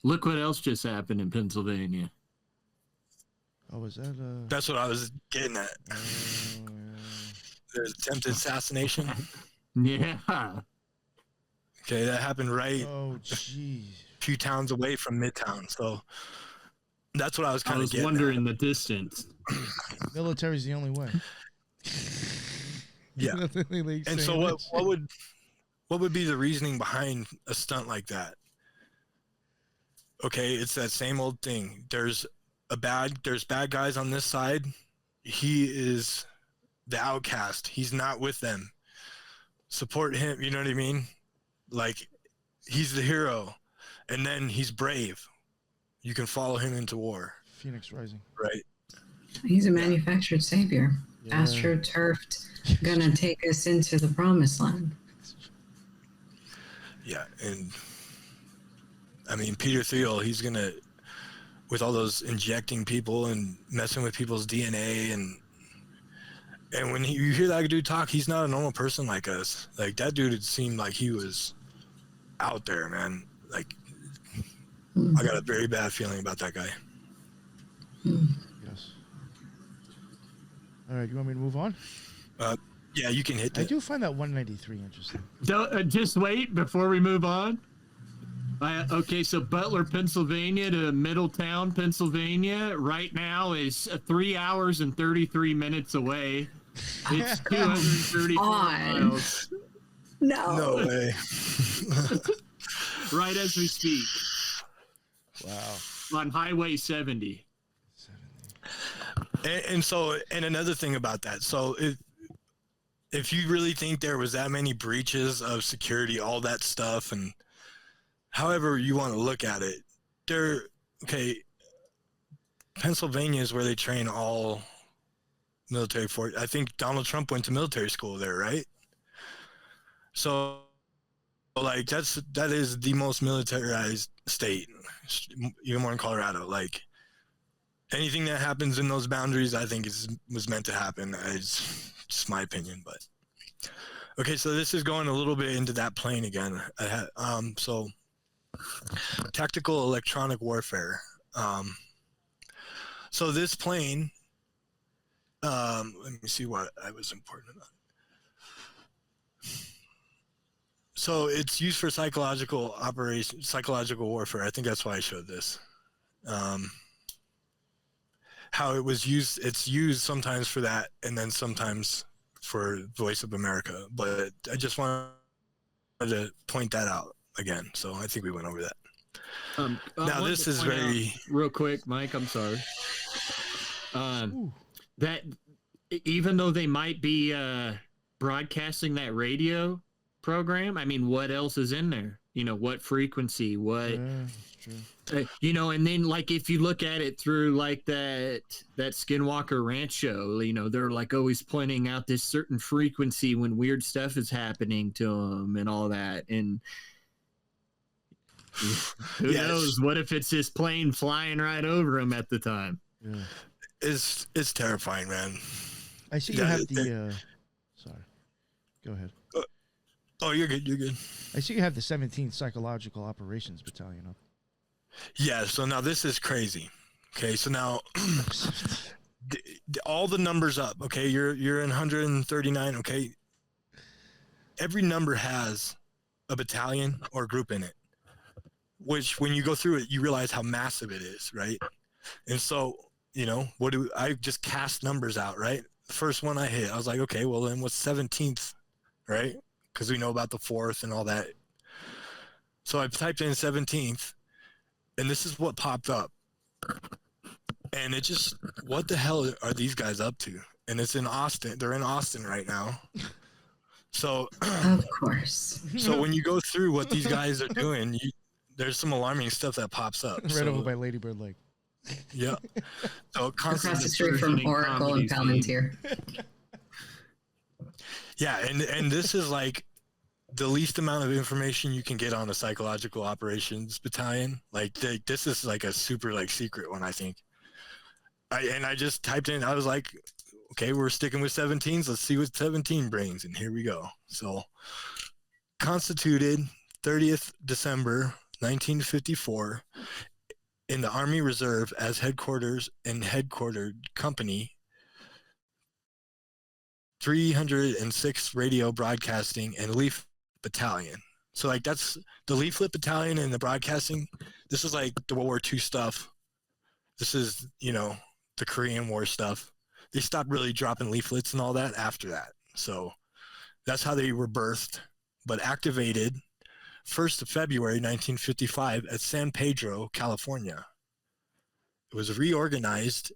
look what else just happened in Pennsylvania. Oh, was that That's what I was getting at. There's attempted assassination. Yeah. Okay, that happened right Oh, jeez. a few towns away from Midtown. So that's what I was I kind of was getting wondering at. the distance. Military's the only way. Yeah. Like And saying so that shit. what would be the reasoning behind a stunt like that? Okay, it's that same old thing. There's bad guys on this side. He is the outcast. He's not with them. Support him, you know what I mean? Like, he's the hero, and then he's brave. You can follow him into war, Phoenix Rising. right? He's a manufactured savior, Yeah. astroturfed, gonna take us into the promised land. Yeah, and I mean, Peter Thiel, he's gonna, with all those injecting people and messing with people's DNA, and when you hear that dude talk, he's not a normal person like us. Like, that dude, it seemed like he was out there, man. Like, I got a very bad feeling about that guy. Yes. All right, you want me to move on? Yeah, you can hit I that. do find that 193 interesting. Just wait before we move on. Okay, so Butler, Pennsylvania to Middletown, Pennsylvania, right now is 3 hours and 33 minutes away. It's 234 miles. No way. Right as we speak. Wow. On Highway 70. And so, and another thing about that, so if you really think there was that many breaches of security, all that stuff, and however you want to look at it, Pennsylvania is where they train all military force. I think Donald Trump went to military school there, right? So, like, that is the most militarized state, even more in Colorado. Like, anything that happens in those boundaries, I think was meant to happen. It's just my opinion, but okay. So this is going a little bit into that plane again. So tactical electronic warfare. So this plane, let me see what I was important about. So it's used for psychological warfare. I think that's why I showed this. How it was used, it's used sometimes for that, and then sometimes for Voice of America. But I just wanted to point that out again. So I think we went over that. Now this is very real quick, Mike. I'm sorry. That even though they might be broadcasting that radio program, I mean, what else is in there? You know, what frequency? What? You know, and then like if you look at it through like that Skinwalker Ranch show, you know, they're like always pointing out this certain frequency when weird stuff is happening to them and all that. And who knows? What if it's this plane flying right over them at the time? Yeah. It's terrifying, man. I see you have the. Sorry, go ahead. Oh, you're good. You're good. I see you have the 17th Psychological Operations Battalion up. Yeah. So now this is crazy. Okay. So now all the numbers up. Okay. You're in 139. Okay. Every number has a battalion or group in it, which when you go through it, you realize how massive it is, right? And so, you know, I just cast numbers out, right? The first one I hit, I was like, okay, well then what's 17th, right? Because we know about the 4th and all that. So I typed in 17th, and this is what popped up. And it just, what the hell are these guys up to? And it's in Austin. They're in Austin right now. So, of course. So when you go through what these guys are doing, there's some alarming stuff that pops up. Right over by Ladybird Lake. Yeah. So across the street from Oracle and Palantir. Yeah, and this is like the least amount of information you can get on a psychological operations battalion. Like this is like a super like secret one, I think. I just typed in, I was like, okay, we're sticking with 17s. Let's see what 17 brings, and here we go. So constituted 30th December 1954 in the Army Reserve as headquartered company 306 radio broadcasting and leaf battalion. So like that's the leaflet battalion and the broadcasting. This is like the World War II stuff. This is, the Korean War stuff. They stopped really dropping leaflets and all that after that. So that's how they were birthed, but activated 1st of February 1955 at San Pedro, California. It was reorganized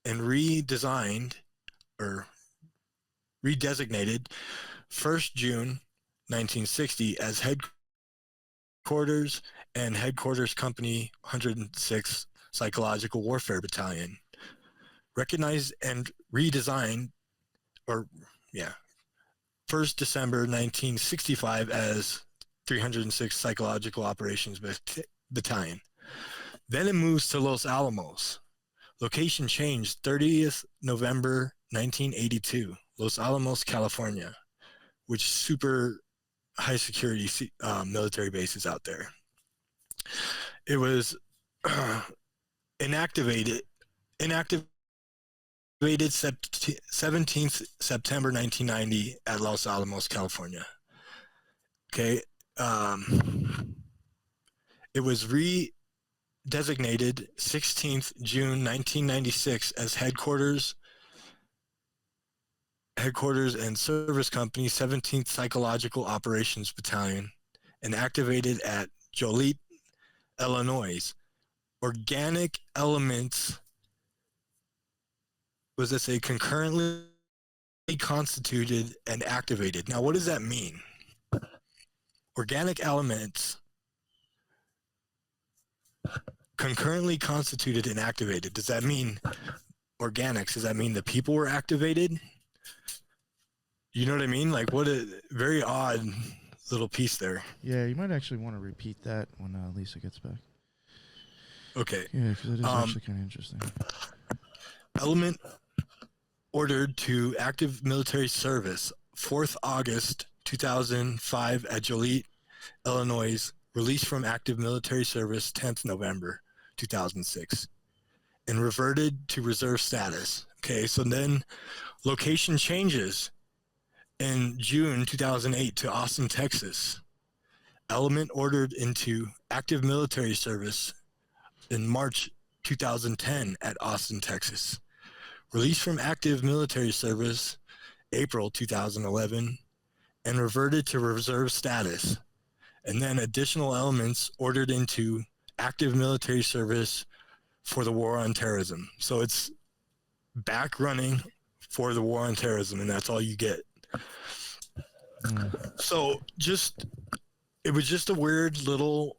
and redesignated 1st June 1960 as headquarters and headquarters company 106 Psychological Warfare Battalion. Recognized and redesigned, 1st December 1965 as 306 Psychological Operations Battalion. Then it moves to Los Alamos. Location changed 30th November 1982, Los Alamos, California, which super high security military bases out there. It was inactivated 17th September 1990 at Los Alamos, California. Okay. It was redesignated 16th June 1996 as headquarters and service company 17th Psychological Operations Battalion and activated at Joliet, Illinois. Organic elements was this a concurrently constituted and activated. Now, what does that mean? Organic elements concurrently constituted and activated. Does that mean organics? Does that mean the people were activated? You know what I mean? Like, what a very odd little piece there. Yeah, you might actually want to repeat that when Lisa gets back. Okay. Yeah, because it is actually kind of interesting. Element ordered to active military service 4th August 2005 at Joliet, Illinois. Released from active military service 10th November 2006 and reverted to reserve status. Okay, so then location changes in June 2008 to Austin, Texas. Element ordered into active military service in March 2010 at Austin, Texas. Released from active military service April 2011 and reverted to reserve status. And then additional elements ordered into active military service for the war on terrorism. So it's back running for the war on terrorism, and that's all you get. So it was just a weird little,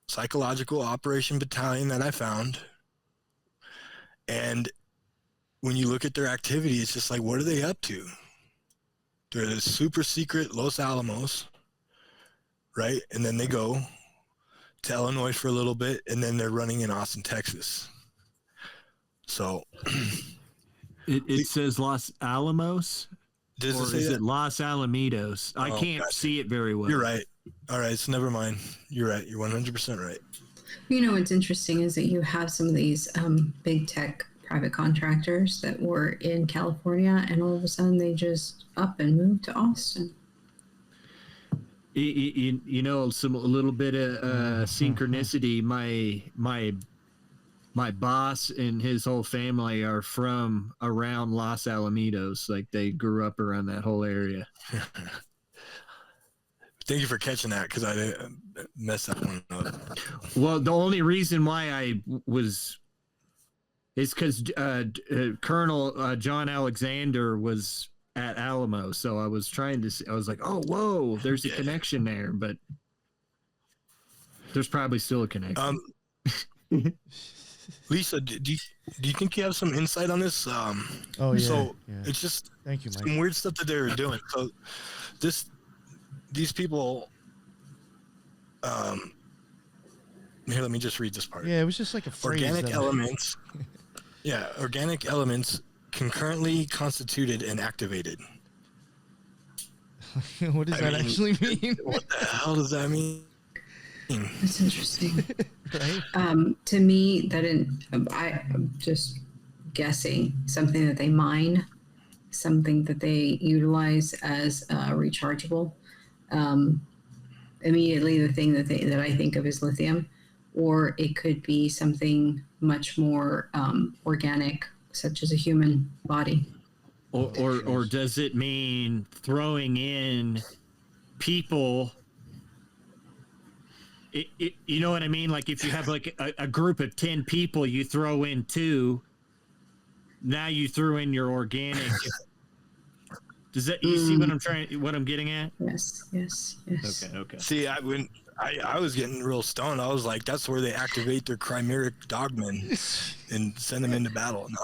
psychological operation battalion that I found. And when you look at their activity, it's just like, what are they up to? They're a super secret Los Alamos, right? And then they go to Illinois for a little bit, and then they're running in Austin, Texas. So it says Los Alamos, does or it say is that? it Los Alamitos? I can't gotcha. see it very well. You're right. All right, so never mind. You're right. You're 100% right. What's interesting is that you have some of these big tech private contractors that were in California, and all of a sudden they just up and moved to Austin. A little bit of synchronicity. My boss and his whole family are from around Los Alamitos. Like, they grew up around that whole area. Thank you for catching that, because I messed that one up. Well, the only reason why I was is because Colonel John Alexander was at Alamo, so I was trying to. I was like, "Oh, whoa, there's a connection there," but there's probably still a connection. Lisa, do you think you have some insight on this? So it's just thank you, Mike. Some weird stuff that they were doing. So these people. Here, let me just read this part. Yeah, it was just like a phrase. Organic elements. Yeah, organic elements concurrently constituted and activated. What does that actually mean? What the hell does that mean? That's interesting. Right? To me, I'm just guessing something that they mine, something that they utilize as rechargeable. Immediately, the thing that I think of is lithium, or it could be something much more organic, such as a human body. Or does it mean throwing in people? You know what I mean? Like if you have like a group of 10 people, you throw in 2. Now you threw in your organic. Does that you see what I'm getting at? Yes. Okay. See, I was getting real stoned. I was like, that's where they activate their chimeric dogmen and send them into battle. No.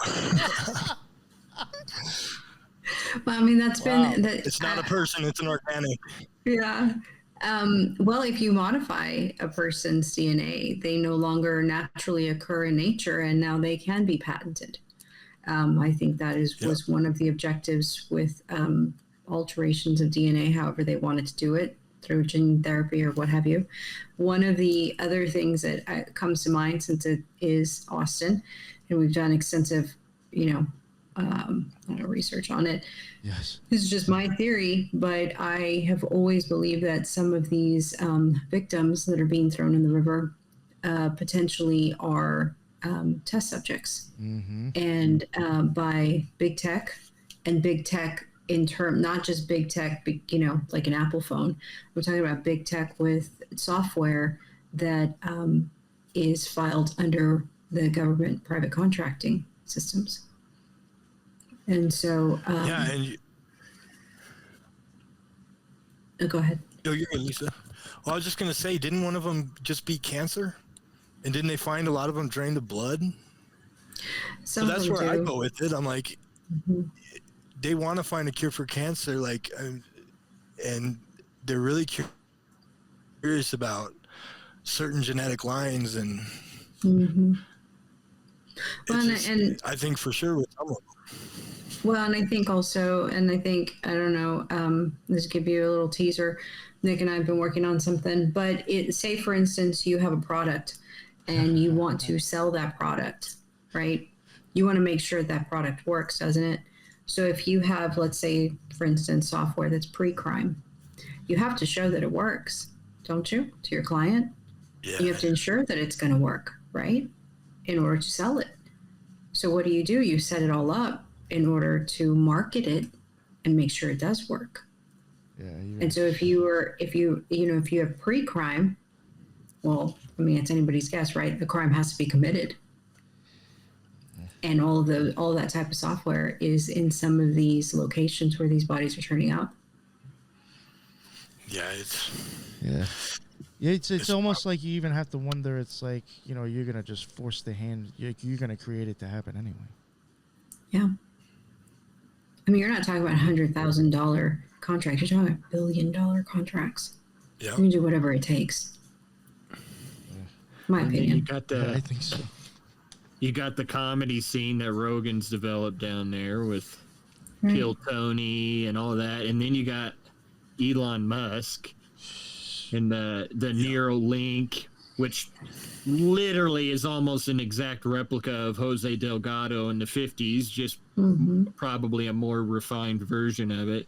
Well, I mean, that's been that. It's not a person; it's an organic. Yeah. Well, if you modify a person's DNA, they no longer naturally occur in nature, and now they can be patented. I think that was one of the objectives with alterations of DNA, however they wanted to do it, through gene therapy or what have you. One of the other things that comes to mind, since it is Austin, and we've done extensive, research on it. Yes. This is just my theory, but I have always believed that some of these victims that are being thrown in the river potentially are test subjects. Mm-hmm. And by big tech, and big tech in term, not just big tech, like an Apple phone. We're talking about big tech with software that is filed under the government private contracting systems. And so, go ahead. Oh, you're good, Lisa. Well, I was just gonna say, didn't one of them just beat cancer? And didn't they find a lot of them drain the blood? So that's where I go with it. I'm like, they want to find a cure for cancer, like, and they're really curious about certain genetic lines, and I think for sure with some of them. Well, and I think also, I don't know, this give you a little teaser. Nick and I have been working on something, but say for instance, you have a product and you want to sell that product, right? You want to make sure that product works, doesn't it? So if you have, let's say, for instance, software that's pre-crime, you have to show that it works, don't you, to your client? Yeah. You have to ensure that it's going to work, right? In order to sell it. So what do? You set it all up in order to market it and make sure it does work. Yeah. And so if you have pre-crime, well, I mean, it's anybody's guess, right? The crime has to be committed. And all that type of software is in some of these locations where these bodies are turning up. Yeah, it's almost like you even have to wonder. It's like, you're gonna just force the hand. You're gonna create it to happen anyway. Yeah. I mean, you're not talking about $100,000 contracts. You're talking about $1 billion contracts. Yeah. You can do whatever it takes. My opinion. I think so. You got the comedy scene that Rogan's developed down there with Kill Tony and all that, and then you got Elon Musk and the Neuralink, which literally is almost an exact replica of Jose Delgado in the 50s, just probably a more refined version of it.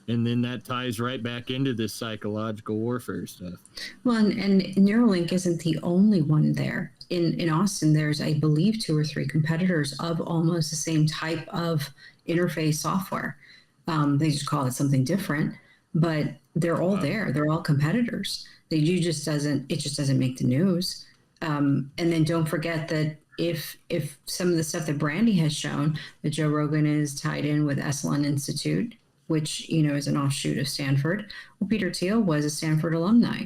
And then that ties right back into this psychological warfare stuff. Well, and Neuralink isn't the only one there. In Austin, there's, I believe, 2 or 3 competitors of almost the same type of interface software. They just call it something different, but they're all there. They're all competitors. It just doesn't make the news. And then don't forget that if some of the stuff that Brandy has shown, that Joe Rogan is tied in with Esalen Institute, which, is an offshoot of Stanford. Well, Peter Thiel was a Stanford alumni.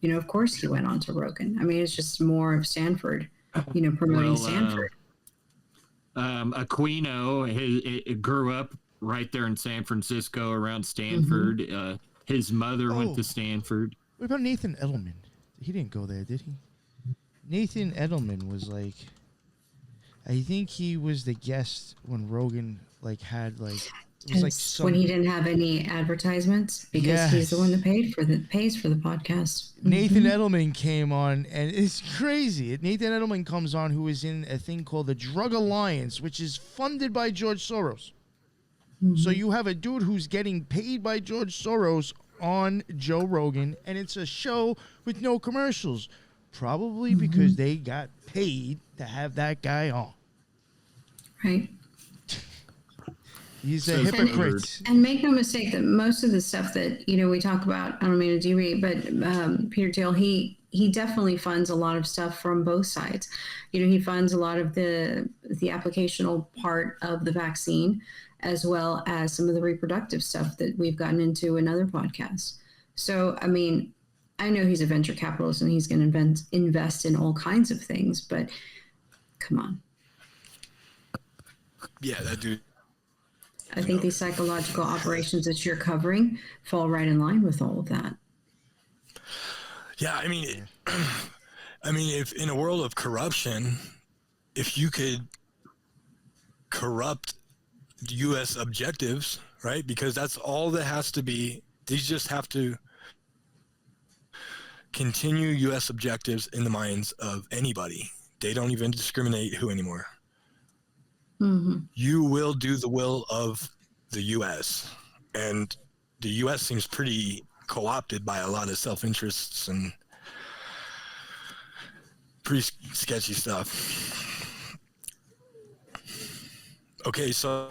Of course he went on to Rogan. I mean, it's just more of Stanford, promoting Stanford. Aquino it grew up right there in San Francisco around Stanford. His mother went to Stanford. What about Nathan Edelman? He didn't go there, did he? Nathan Edelman was like, I think he was the guest when Rogan had It was like It's some when he didn't have any advertisements because he's the one that pays for the podcast. Nathan Edelman came on, and it's crazy. Nathan Edelman comes on, who is in a thing called the Drug Alliance, which is funded by George Soros. So you have a dude who's getting paid by George Soros on Joe Rogan, and it's a show with no commercials, probably because they got paid to have that guy on. Right. He's a So hypocrite. And make no mistake that most of the stuff that, we talk about, I don't mean to derail, but Peter Thiel, he definitely funds a lot of stuff from both sides. He funds a lot of the applicational part of the vaccine, as well as some of the reproductive stuff that we've gotten into in other podcasts. So, I mean, I know he's a venture capitalist and he's going to invest in all kinds of things, but come on. Yeah, that dude. I think these psychological operations that you're covering fall right in line with all of that. Yeah, I mean, if in a world of corruption, if you could corrupt U.S. objectives, right? Because that's all that has to be. These just have to continue U.S. objectives in the minds of anybody. They don't even discriminate who anymore. You will do the will of the U.S. And the U.S. seems pretty co-opted by a lot of self-interests and pretty sketchy stuff. Okay, so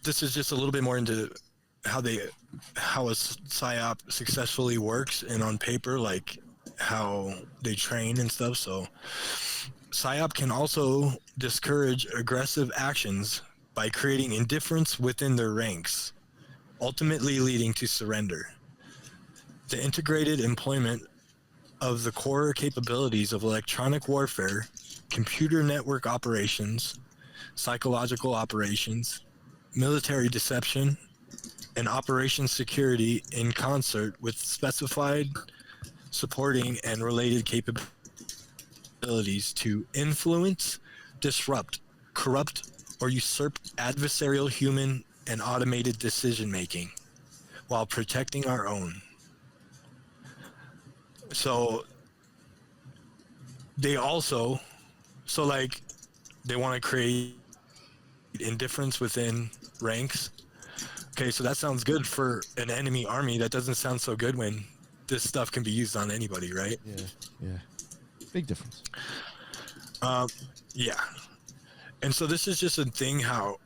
this is just a little bit more into how a psyop successfully works and on paper, like how they train and stuff. So psyop can also discourage aggressive actions by creating indifference within their ranks, ultimately leading to surrender. The integrated employment of the core capabilities of electronic warfare, computer network operations, psychological operations, military deception, and operation security in concert with specified supporting and related capabilities to influence, disrupt, corrupt, or usurp adversarial human and automated decision making while protecting our own. So they also, they want to create indifference within ranks. Okay, so that sounds good for an enemy army. That doesn't sound so good when this stuff can be used on anybody, right? Yeah. Big difference. Yeah. And so this is just a thing how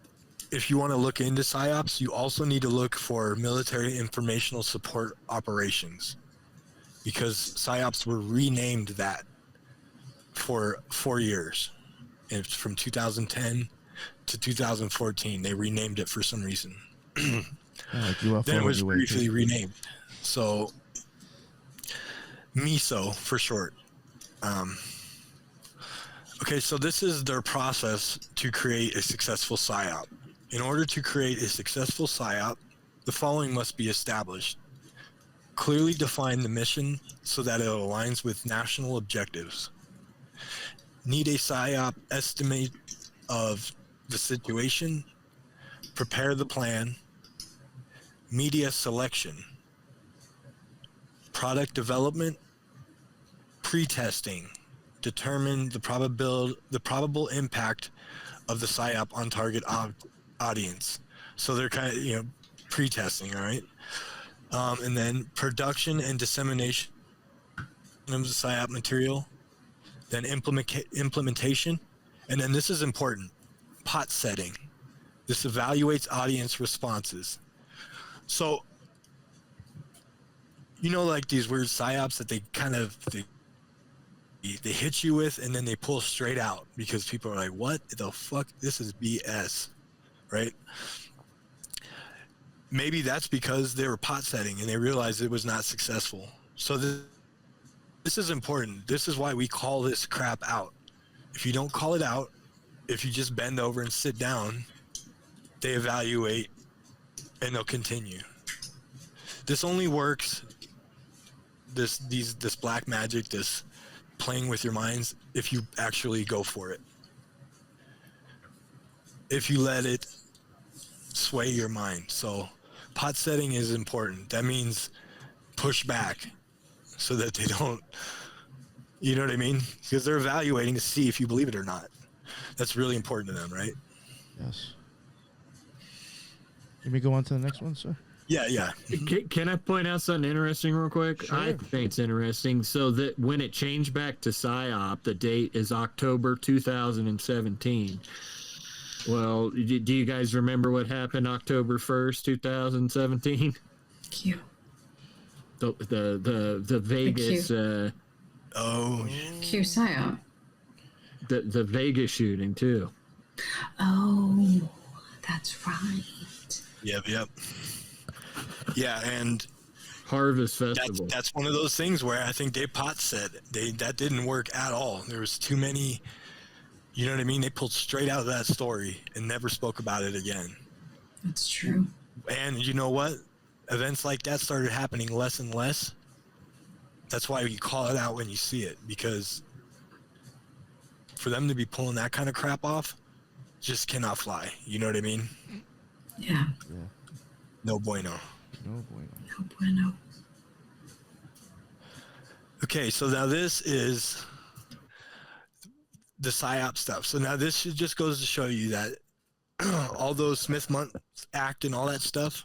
if you want to look into PSYOPs, you also need to look for military informational support operations, because PSYOPs were renamed that for 4 years. It's from 2010 to 2014. They renamed it for some reason. Like UFO, then it was UAP. briefly renamed. So MISO for short. Okay, so this is their process to create a successful PSYOP. In order to create a successful PSYOP, the following must be established. Clearly define the mission so that it aligns with national objectives. Need a PSYOP estimate of the situation. Prepare the plan. Media selection. Product development. Pre-testing. Determine the probable impact of the PSYOP on target audience. So they're kind of, pre-testing, all right? And then production and dissemination of the PSYOP material. Then implementation. And then this is important, pot setting. This evaluates audience responses. So, like these weird PSYOPs that they they hit you with and then they pull straight out because people are like, what the fuck? This is BS, right? Maybe that's because they were pot setting and they realized it was not successful. So this is important. This is why we call this crap out. If you don't call it out, if you just bend over and sit down, they evaluate and they'll continue. This only works, this black magic, this playing with your minds, if you actually go for it. if you let it sway your mind. So pot setting is important. That means push back so that they don't, you know what I mean? Because they're evaluating to see if you believe it or not. That's really important to them, right? Yes. Let me go on to the next one, sir. Yeah. Can I point out something interesting real quick? Sure. I think it's interesting. So that when it changed back to PSYOP, the date is October 2017. Well, do you guys remember what happened October 1st, 2017? Q. The Vegas Q Psyop. the Vegas shooting too. Oh, that's right. Yep. Yeah, and Harvest Festival. that's one of those things where I think they pot set. That didn't work at all. There was too many, you know what I mean? They pulled straight out of that story and never spoke about it again. That's true. And you know what? Events like that started happening less and less. That's why you call it out when you see it, because for them to be pulling that kind of crap off just cannot fly. You know what I mean? Yeah. No bueno. No bueno. No bueno. Okay, so now this is the PSYOP stuff. So now this just goes to show you that all those Smith-Mundt Act and all that stuff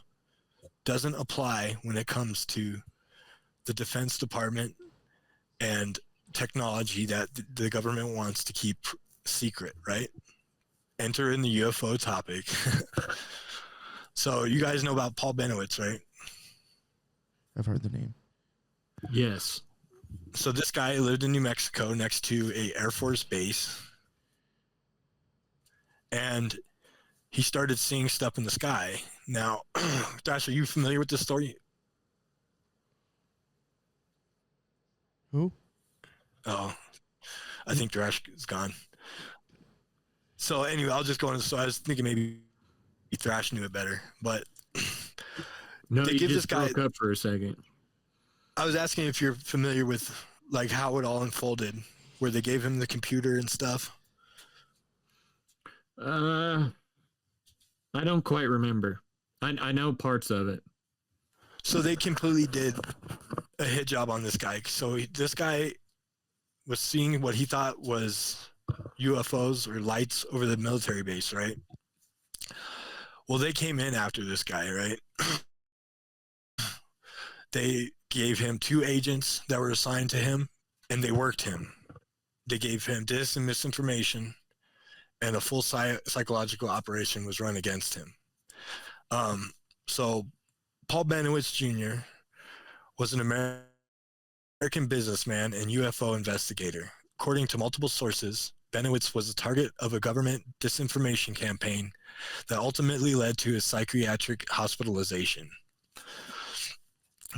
doesn't apply when it comes to the Defense Department and technology that the government wants to keep secret, right? Enter in the UFO topic. So you guys know about Paul Benowitz, right? I've heard the name. Yes. So this guy lived in New Mexico next to a Air Force base, and he started seeing stuff in the sky. Now, Dash, are you familiar with this story? Who? Oh, I think Thrash is gone. So anyway, I'll just go into. So I was thinking maybe Thrash knew it better, but No, they you give just this guy. broke up for a second. I was asking if you're familiar with like how it all unfolded, where they gave him the computer and stuff. I don't quite remember. I know parts of it. So they completely did a hit job on this guy. So this guy was seeing what he thought was UFOs or lights over the military base, right? Well, they came in after this guy, right? They gave him 2 agents that were assigned to him, and they worked him. They gave him dis and misinformation, and a full psychological operation was run against him. So Paul Benowitz Jr. was an American businessman and UFO investigator. According to multiple sources, Benowitz was the target of a government disinformation campaign that ultimately led to his psychiatric hospitalization.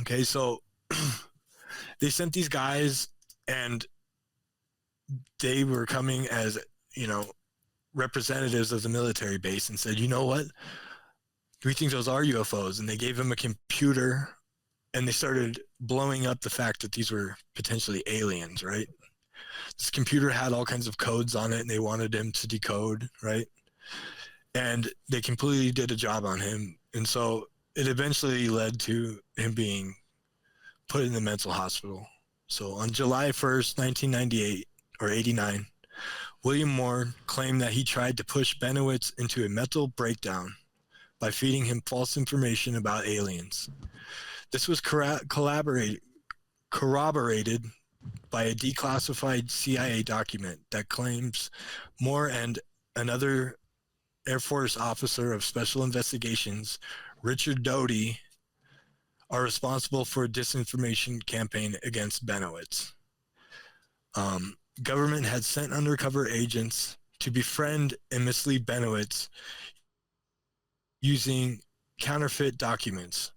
Okay, so they sent these guys, and they were coming as, representatives of the military base, and said, you know what? We think those are UFOs. And they gave him a computer, and they started blowing up the fact that these were potentially aliens, right? This computer had all kinds of codes on it, and they wanted him to decode, right? And they completely did a job on him. And so it eventually led to him being put in the mental hospital. So on July 1st, 1998 or 89, William Moore claimed that he tried to push Benowitz into a mental breakdown by feeding him false information about aliens. This was corroborated by a declassified CIA document that claims Moore and another Air Force officer of Special Investigations, Richard Doty, are responsible for a disinformation campaign against Benowitz. Government had sent undercover agents to befriend and mislead Benowitz using counterfeit documents.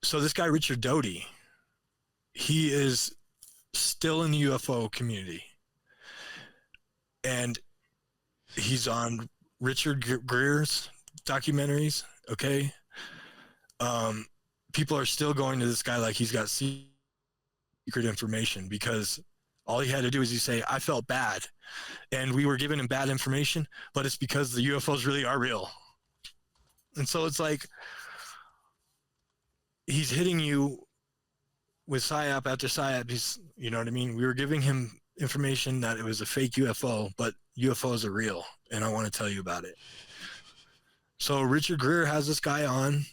So this guy, Richard Doty, he is still in the UFO community. And he's on Richard Greer's documentaries, okay? People are still going to this guy like he's got secret information, because All he had to do is say, I felt bad. And we were giving him bad information, but it's because the UFOs really are real. And so it's like, he's hitting you with psyop after psyop. You know what I mean? We were giving him information that it was a fake UFO, but UFOs are real. And I want to tell you about it. So Richard Greer has this guy on,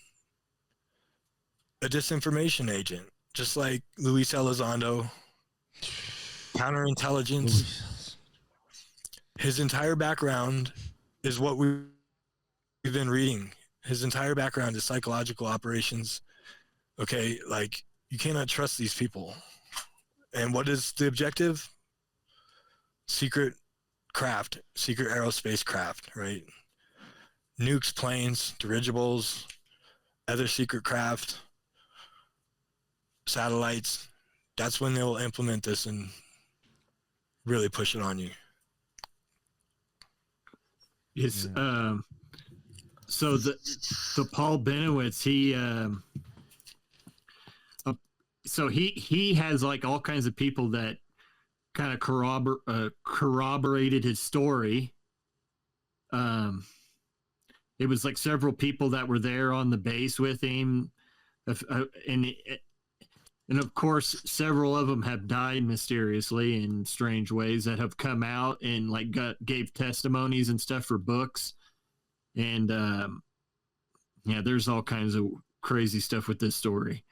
a disinformation agent, just like Luis Elizondo, counterintelligence. His entire background is what we've been reading. His entire background is psychological operations. Okay, like, you cannot trust these people. And what is the objective? Secret craft, secret aerospace craft, right? Nukes, planes, dirigibles, other secret craft, satellites. That's when they'll implement this and really push it on you. It's so the Paul Benowitz, he has like all kinds of people that kind of corroborated his story. It was like several people that were there on the base with him, and of course several of them have died mysteriously in strange ways that have come out and like gave testimonies and stuff for books. And yeah, there's all kinds of crazy stuff with this story.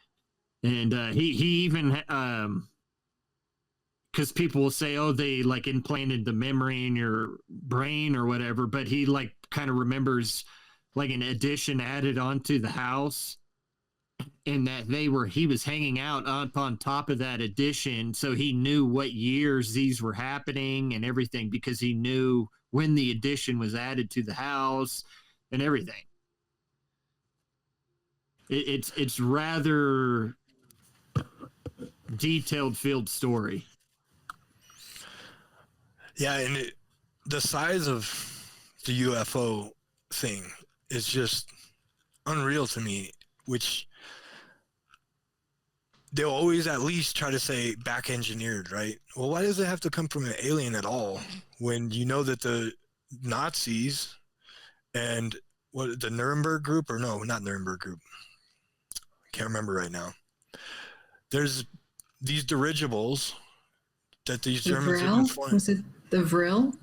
And he even because people will say, oh, they like implanted the memory in your brain or whatever, but he like kind of remembers like an addition added onto the house, and that he was hanging out up on top of that addition, so he knew what years these were happening and everything, because he knew when the addition was added to the house and everything. It's rather detailed field story. Yeah, and the size of the UFO thing is just unreal to me, which they'll always at least try to say back engineered, right? Well, why does it have to come from an alien at all when you know that the Nazis and the Nuremberg group, or no, not Nuremberg group, I can't remember right now. There's these dirigibles that these Germans have been flying. Was it the Vril?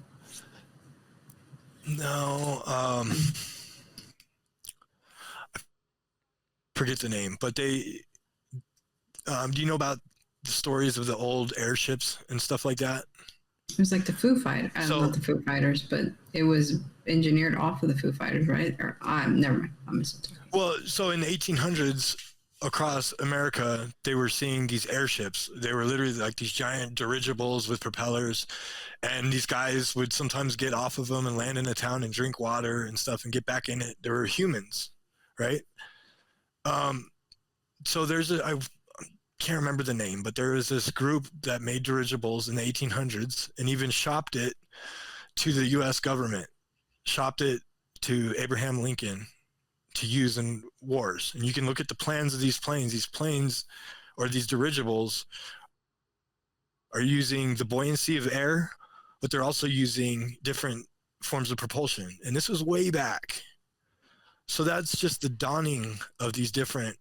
No, I forget the name, but they, do you know about the stories of the old airships and stuff like that? It was like the Foo Fighters, not the Foo Fighters, but it was engineered off of the Foo Fighters, right? Or never mind, I'm mistaken. Well, so in the 1800s, across America, they were seeing these airships. They were literally like these giant dirigibles with propellers, and these guys would sometimes get off of them and land in a town and drink water and stuff and get back in it. They were humans, right? So I can't remember the name, but there was this group that made dirigibles in the 1800s and even shopped it to the U.S. government, shopped it to Abraham Lincoln to use in wars. And you can look at the plans of these planes. These planes, or these dirigibles, are using the buoyancy of air, but they're also using different forms of propulsion. And this was way back. So that's just the dawning of these different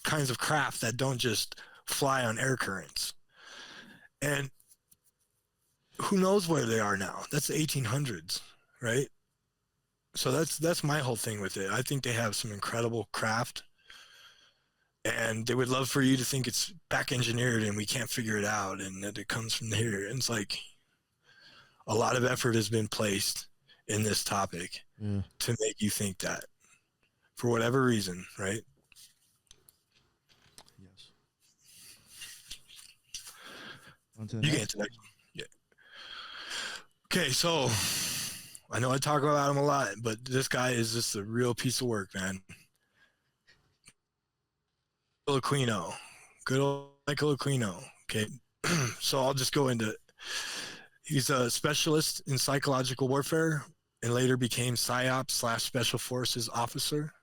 kinds of craft that don't just fly on air currents. And who knows where they are now? That's the 1800s, right? So that's my whole thing with it. I think they have some incredible craft, and they would love for you to think it's back engineered and we can't figure it out and that it comes from here. And it's like a lot of effort has been placed in this topic to make you think that for whatever reason, right? Yes. On to the You next. get into that. Yeah. Okay, so I know I talk about him a lot, but this guy is just a real piece of work, man. Aquino, good old Michael Aquino. Okay, so I'll just go into it. He's a specialist in psychological warfare and later became Psyops / Special Forces officer.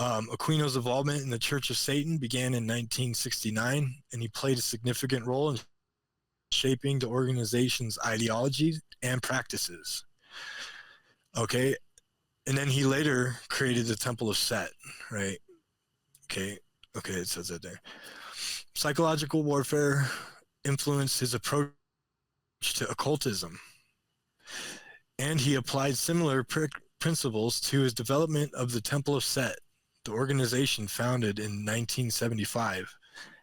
Aquino's involvement in the Church of Satan began in 1969, and he played a significant role in shaping the organization's ideology and practices. Okay. And then he later created the Temple of Set, right? Okay, it says that there. Psychological warfare influenced his approach to occultism, and he applied similar principles to his development of the Temple of Set, the organization founded in 1975,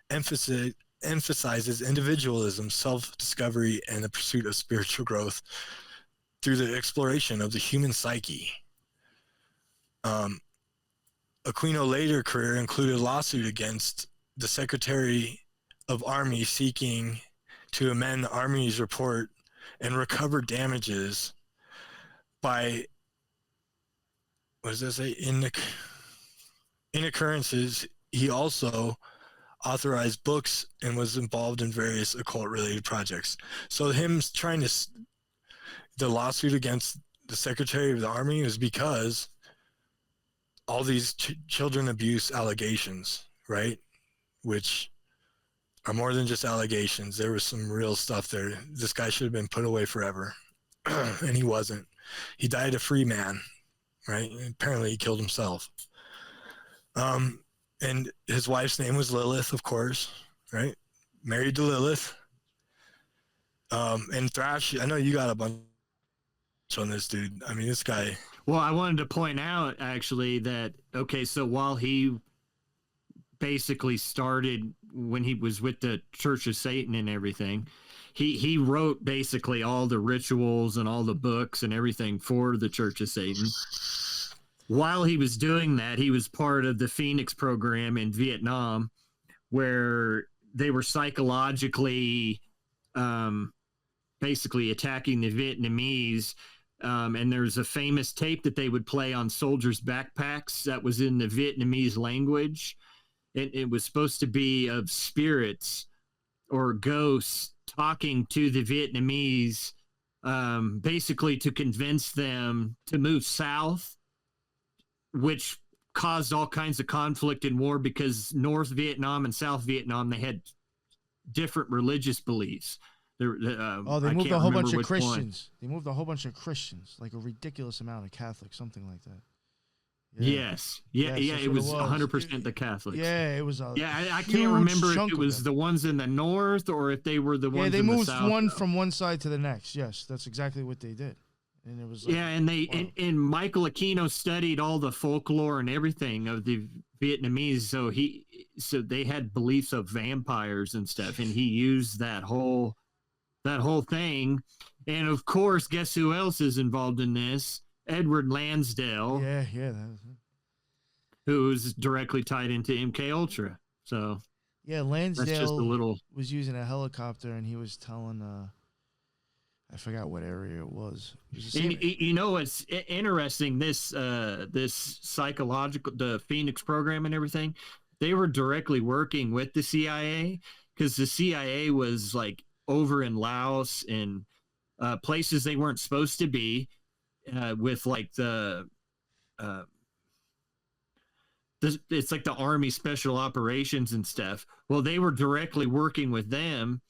emphasizes individualism, self-discovery, and the pursuit of spiritual growth through the exploration of the human psyche. Aquino's later career included a lawsuit against the Secretary of Army seeking to amend the Army's report and recover damages by, what does that say? In occurrences, he also authorized books and was involved in various occult-related projects. So him trying to, the lawsuit against the Secretary of the Army was because all these children abuse allegations, right? Which are more than just allegations. There was some real stuff there. This guy should have been put away forever, and he wasn't. He died a free man, right? And apparently he killed himself. And his wife's name was Lilith, of course, right? Married to Lilith. And Thrash, I know you got a bunch on this dude. I mean, this guy. Well, I wanted to point out actually that, okay, so while he basically started when he was with the Church of Satan and everything, he wrote basically all the rituals and all the books and everything for the Church of Satan. While he was doing that, he was part of the Phoenix program in Vietnam, where they were psychologically basically attacking the Vietnamese. And there's a famous tape that they would play on soldiers' backpacks that was in the Vietnamese language. It was supposed to be of spirits or ghosts talking to the Vietnamese, basically to convince them to move south, which caused all kinds of conflict and war because North Vietnam and South Vietnam, they had different religious beliefs. They moved a whole bunch of Christians. They moved a whole bunch of Christians, like a ridiculous amount of Catholics, something like that. Yeah. Yes. Yeah. It was 100% the Catholics. Yeah, it was. I can't remember if it was the ones in the north or if they were the ones in the south. Yeah, they moved one from one side to the next. Yes, that's exactly what they did. And it was like, and Michael Aquino studied all the folklore and everything of the Vietnamese, so they had beliefs of vampires and stuff, and he used that whole thing. And of course, guess who else is involved in this? Edward Lansdale. Yeah, that was it. Who's directly tied into MK Ultra. So yeah, Lansdale that's just a little was using a helicopter, and he was telling I forgot what area it was. You know, it's interesting. This psychological, the Phoenix program and everything, they were directly working with the CIA because the CIA was like over in Laos and places they weren't supposed to be, with like it's like the Army Special Operations and stuff. Well, they were directly working with them,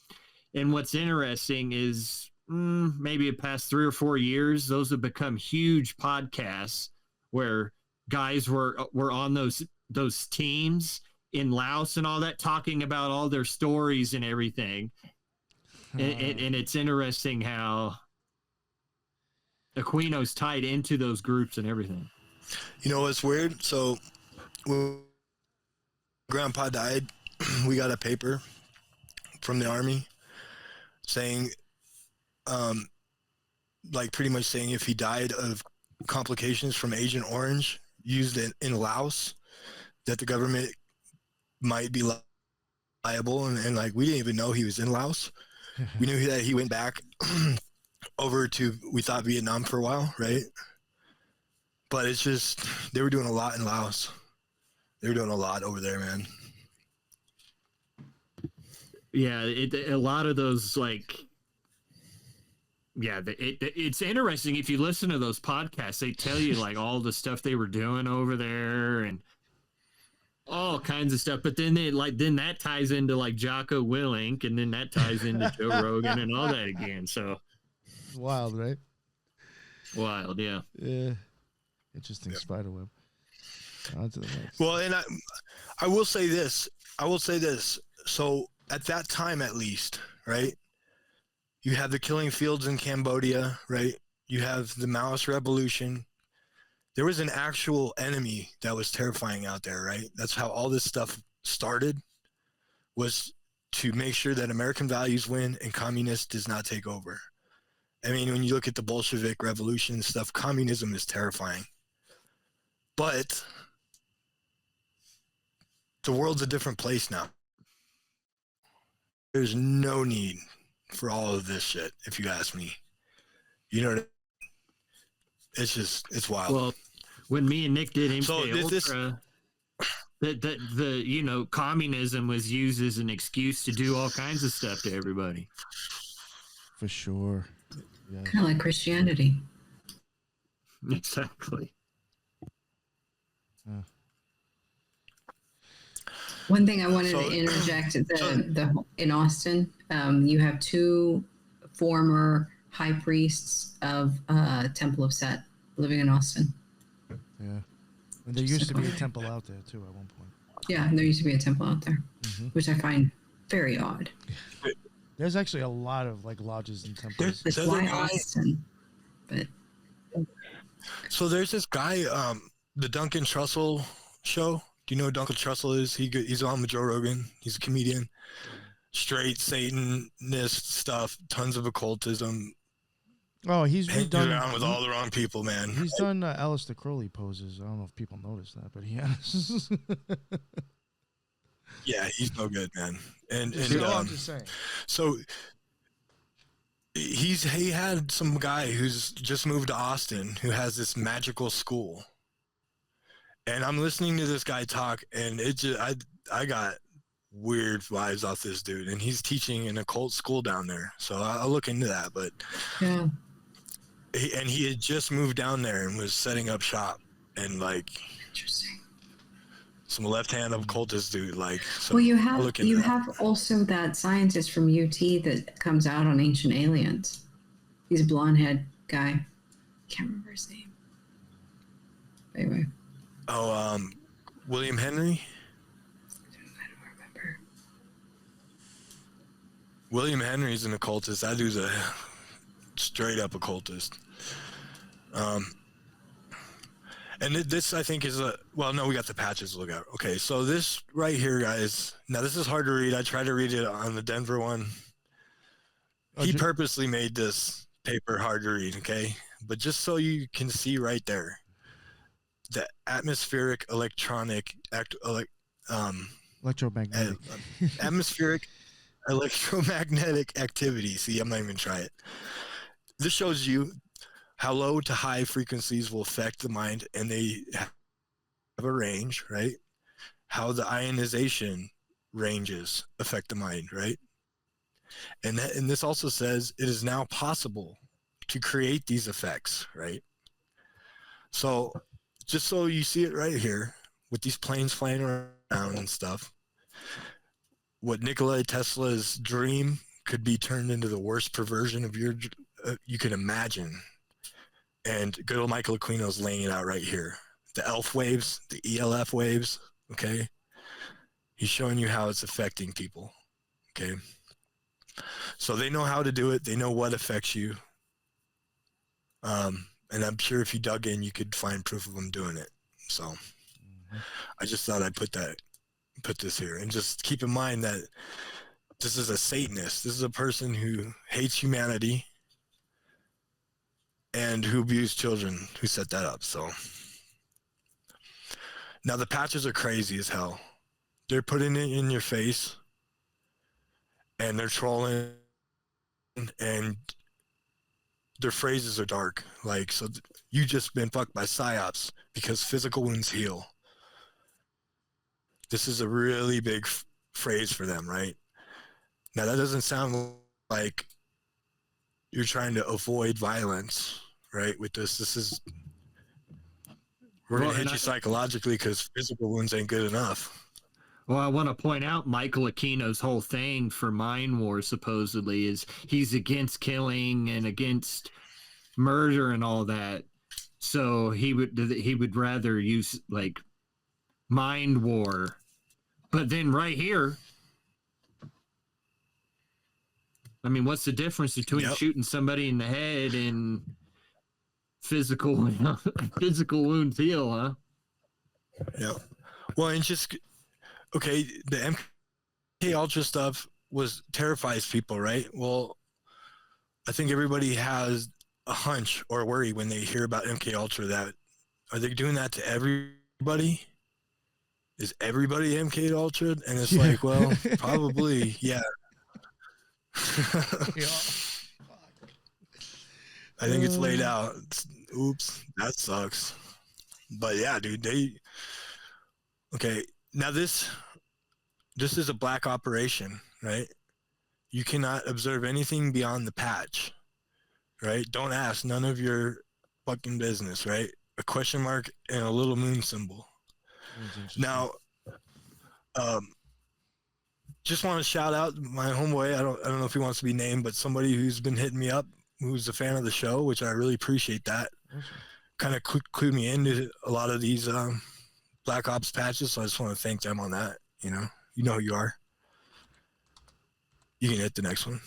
and what's interesting is, maybe the past 3 or 4 years, those have become huge podcasts where guys were on those teams in Laos and all that, talking about all their stories and everything. And it's interesting how Aquino's tied into those groups and everything. You know what's weird? So when Grandpa died, we got a paper from the Army saying, like pretty much saying if he died of complications from Agent Orange used in Laos, that the government might be liable. And like, we didn't even know he was in Laos. We knew that he went back over to, we thought, Vietnam for a while, right? But it's just, they were doing a lot in Laos. They were doing a lot over there, man. Yeah, a lot of those, like, yeah, it's interesting. If you listen to those podcasts, they tell you like all the stuff they were doing over there, and all kinds of stuff. But then then that ties into like Jocko Willink, and then that ties into Joe Rogan and all that again. So Wild, right? wild, yeah. Yeah. Interesting spider web. On to the next. Well, and I will say this. So at that time, at least, right? You have the killing fields in Cambodia, right? You have the Maoist revolution. There was an actual enemy that was terrifying out there, right? That's how all this stuff started, was to make sure that American values win and communist does not take over. I mean, when you look at the Bolshevik revolution and stuff, communism is terrifying. But the world's a different place now. There's no need for all of this shit, if you ask me. You know what I mean? It's wild. Well, when me and Nick did MK So Ultra, the communism was used as an excuse to do all kinds of stuff to everybody. For sure. Yeah. Kind of like Christianity. Exactly. One thing I wanted to interject, in Austin, you have two former high priests of Temple of Set living in Austin. Yeah. And there used to be a temple out there too at one point. Yeah, there used to be a temple out there, which I find very odd. There's actually a lot of like lodges and temples. That's why Austin. But So there's this guy, the Duncan Trussell show. Do you know who Duncan Trussell is? He's on with Joe Rogan. He's a comedian. Straight Satanist stuff, tons of occultism. Oh, he's hanging around with all the wrong people, man. He's done Aleister Crowley poses. I don't know if people notice that, but he has. Yeah, he's no good, man. And I'm just saying. So he had some guy who's just moved to Austin who has this magical school. And I'm listening to this guy talk, and it just I got weird vibes off this dude, and he's teaching an occult school down there. So I'll look into that. But yeah, he had just moved down there and was setting up shop, and like interesting. Some left-hand occultist dude, like. So well, you have also that scientist from UT that comes out on Ancient Aliens. He's a blonde head guy. Can't remember his name. Anyway. Oh, William Henry. I don't remember. William Henry's an occultist. That dude's a straight up occultist. And this, I think, is no, we got the patches to look at. Okay, so this right here, guys. Now, this is hard to read. I tried to read it on the Denver one. He purposely made this paper hard to read, okay? But just so you can see right there, the atmospheric electromagnetic atmospheric electromagnetic activity. See, I'm not even trying it. This shows you how low to high frequencies will affect the mind, and they have a range, right? How the ionization ranges affect the mind, right? And this also says it is now possible to create these effects, right? So just so you see it right here with these planes flying around and stuff, what Nikola Tesla's dream could be turned into the worst perversion of your you can imagine. And good old Michael Aquino's laying it out right here. The ELF waves, the ELF waves, okay? He's showing you how it's affecting people, okay? So they know how to do it. They know what affects you. And I'm sure if you dug in, you could find proof of them doing it. So I just thought I'd put this here. And just keep in mind that this is a Satanist. This is a person who hates humanity and who abused children who set that up. So now the patches are crazy as hell. They're putting it in your face and they're trolling, and their phrases are dark. Like, so you just been fucked by Psyops because physical wounds heal. This is a really big phrase for them, right? Now that doesn't sound like you're trying to avoid violence, right? With this is We're going Well, to and hit you psychologically because physical wounds ain't good enough. Well, I want to point out Michael Aquino's whole thing for Mind War supposedly is he's against killing and against murder and all that. So he would rather use like Mind War. But then right here, I mean, what's the difference between shooting somebody in the head and physical physical wounds heal, huh? Yeah. Well, and just okay, the MK Ultra stuff terrifies people, right? Well, I think everybody has a hunch or a worry when they hear about MK Ultra that are they doing that to everybody? Is everybody MK Ultra? And it's like, well, probably, yeah. I think it's laid out. Oops, that sucks. But yeah, dude, okay. Now this is a black operation, right? You cannot observe anything beyond the patch, right? Don't ask, none of your fucking business, right? A question mark and a little moon symbol. Now, just want to shout out my homeboy. I don't know if he wants to be named, but somebody who's been hitting me up, who's a fan of the show, which I really appreciate that. Awesome. Kind of clued me into a lot of these Black Ops patches, so I just want to thank them on that. You know who you are. You can hit the next one.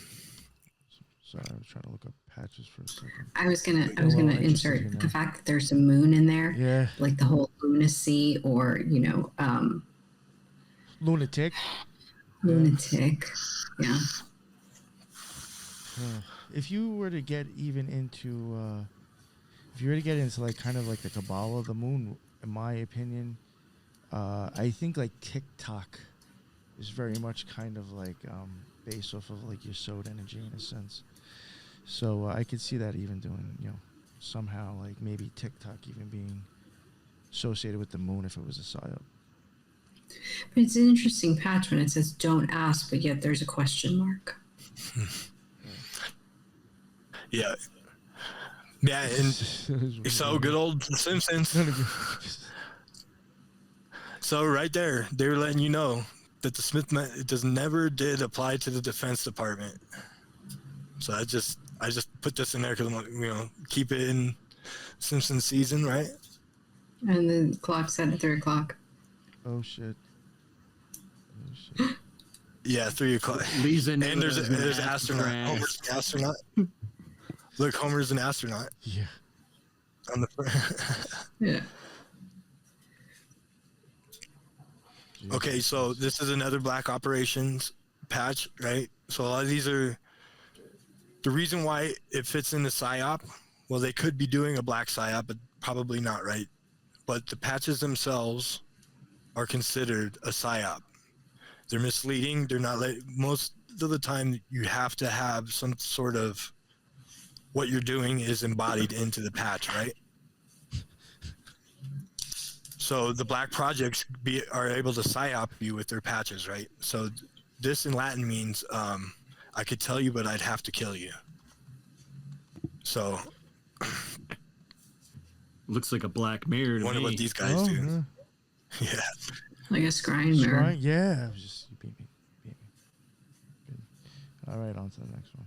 Sorry, I was trying to look up patches for a second. I was gonna insert the fact that there's a moon in there. Yeah. Like the whole lunacy, or lunatic. Lunatic. Yeah. If you were to get even into, like kind of like the Kabbalah of the moon, in my opinion, I think like TikTok is very much kind of like based off of like your Sod energy in a sense. So I could see that even doing, somehow like maybe TikTok even being associated with the moon if it was a psyop. But it's an interesting patch when it says "Don't ask," but yet there's a question mark. Yeah. Yeah, and so good old Simpsons. So right there, they were letting you know that the Smith never did apply to the Defense Department. So I just put this in there because keep it in Simpsons season, right? And the clock set at 3 o'clock. Oh shit. Yeah, 3 o'clock. Liza, and there's astronaut. Homer's an astronaut. Look, Homer's an astronaut. Yeah. On the front. Yeah. Okay, so this is another Black Operations patch, right? So a lot of these are the reason why it fits in the PSYOP. Well, they could be doing a black PSYOP, but probably not, right? But the patches themselves are considered a PSYOP. They're misleading. They're not most of the time you have to have some sort of what you're doing is embodied into the patch, right? So the black projects are able to PSYOP you with their patches, right? So this in Latin means I could tell you, but I'd have to kill you. So looks like a black mirror to wonder me. what these guys do. Yeah. Like a scrying mirror. Yeah. You beat me. Good. All right, on to the next one.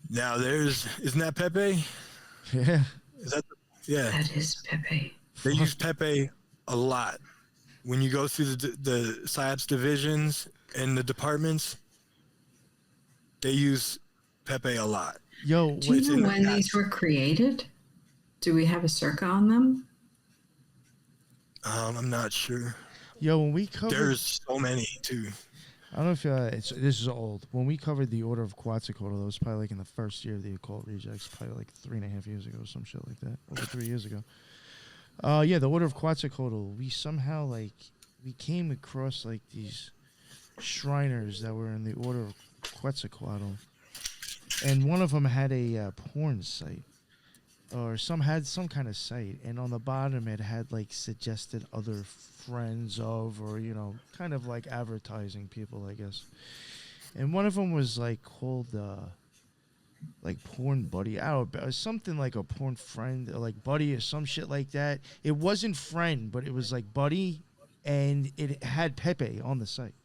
Now isn't that Pepe? Yeah. Is that yeah. That is Pepe. They use Pepe a lot. When you go through the PSYOPs divisions and the departments, they use Pepe a lot. Yo, do you know when these were created? Do we have a circa on them? I'm not sure. Yo, when we covered... There's so many, too. I don't know if this is old. When we covered the Order of Quetzalcoatl, that was probably like in the first year of the Occult Rejects, probably like 3.5 years ago, some shit like that. Over 3 years ago. Yeah, the Order of Quetzalcoatl, we somehow we came across like these Shriners that were in the Order of Quetzalcoatl. And one of them had a porn site. Or had some kind of site, and on the bottom it had like suggested other friends of, or kind of like advertising people, I guess. And one of them was like called like porn buddy. I don't know, something like a porn friend or like buddy or some shit like that. It wasn't friend, but it was like buddy, and it had Pepe on the site.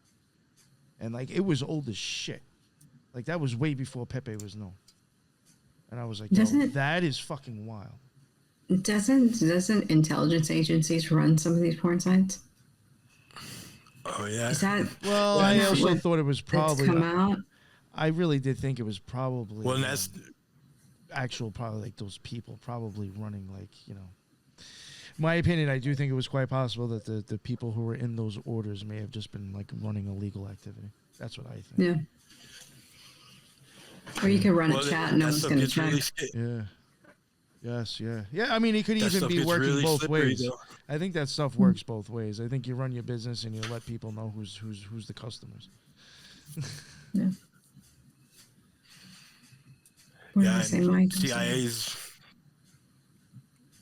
And like it was old as shit. Like that was way before Pepe was known. And I was like, yo, that is fucking wild. Doesn't intelligence agencies run some of these porn sites? Oh yeah. Is that Well, I also thought it was that's probably come out? I really did think it was probably Well, and that's actual probably like those people probably running like, you know. My opinion, I do think it was quite possible that the people who were in those orders may have just been like running illegal activity. That's what I think. Yeah. Or you could run a chat and no one's going to check. Yeah. Yes, yeah. Yeah, I mean, it could That even stuff be gets working really both slippery, ways. though. I think that stuff works both ways. I think you run your business and you let people know who's the customers. Yeah. What did Yeah, I say, Mike?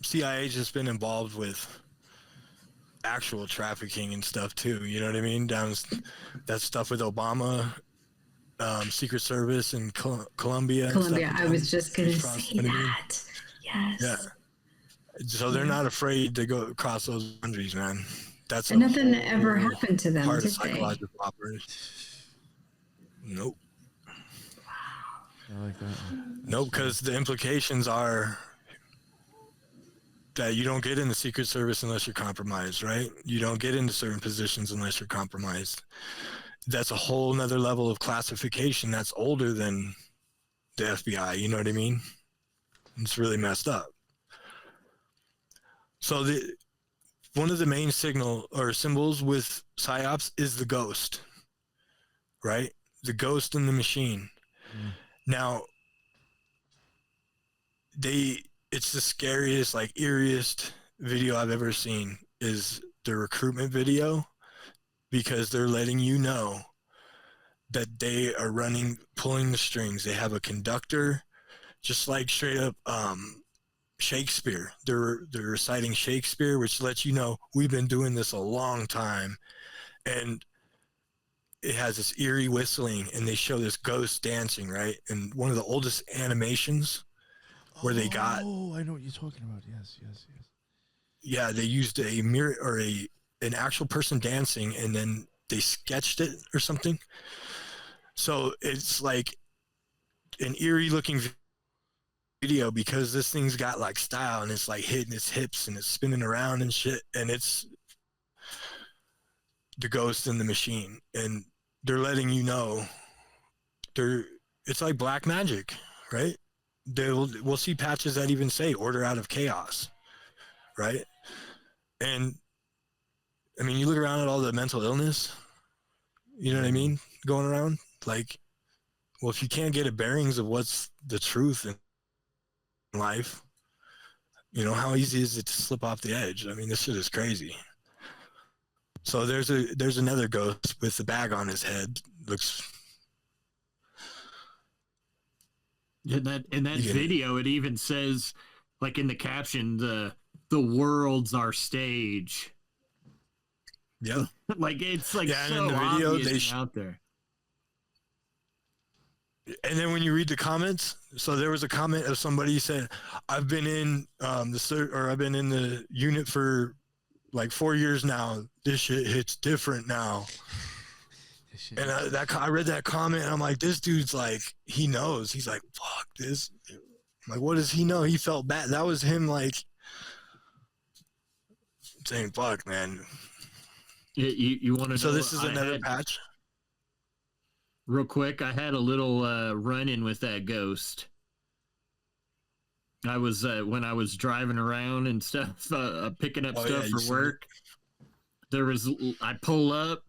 CIA's just been involved with actual trafficking and stuff too. You know what I mean? That stuff with Obama, Secret Service and Colombia. Colombia. I was just going to say that. Yes. Yeah. So they're not afraid to go across those boundaries, man. That's and nothing ever happened to them, part did of psychological operation. Nope. I like that. Nope, because the implications are that you don't get in the Secret Service unless you're compromised, right? You don't get into certain positions unless you're compromised. That's a whole nother level of classification that's older than the FBI, you know what I mean? It's really messed up. So one of the main signal or symbols with Psyops is the ghost, right? The ghost in the machine. Mm. Now, it's the scariest, like eeriest video I've ever seen is the recruitment video, because they're letting you know that they are pulling the strings. They have a conductor, just like straight up Shakespeare. They're reciting Shakespeare, which lets you know we've been doing this a long time. And it has this eerie whistling, and they show this ghost dancing, right? And one of the oldest animations where they got... Oh, I know what you're talking about. Yes. Yeah, they used a mirror or an actual person dancing, and then they sketched it or something. So it's like an eerie looking video, because this thing's got like style, and it's like hitting its hips and it's spinning around and shit, and it's the ghost in the machine, and they're letting you know it's like black magic, right? We'll see patches that even say order out of chaos, right? And I mean, you look around at all the mental illness, you know what I mean, going around, like, well, if you can't get a bearings of what's the truth in life, you know, how easy is it to slip off the edge? I mean, this shit is crazy. So there's another ghost with the bag on his head. Looks. In that video, it even says, like in the caption, the world's our stage. Yeah. Like it's like yeah, so and in the video obvious out there. And then when you read the comments, so there was a comment of somebody said, "I've been in I've been in the unit for like 4 years now. This shit hits different now." And I read that comment, and I'm like, this dude's like, he knows. He's like, fuck this. I'm like, what does he know? He felt bad. That was him, like, saying, fuck, man. You want to know? So this is another patch? Real quick, I had a little run-in with that ghost. I was, when I was driving around and stuff, picking up stuff for work, I pull up,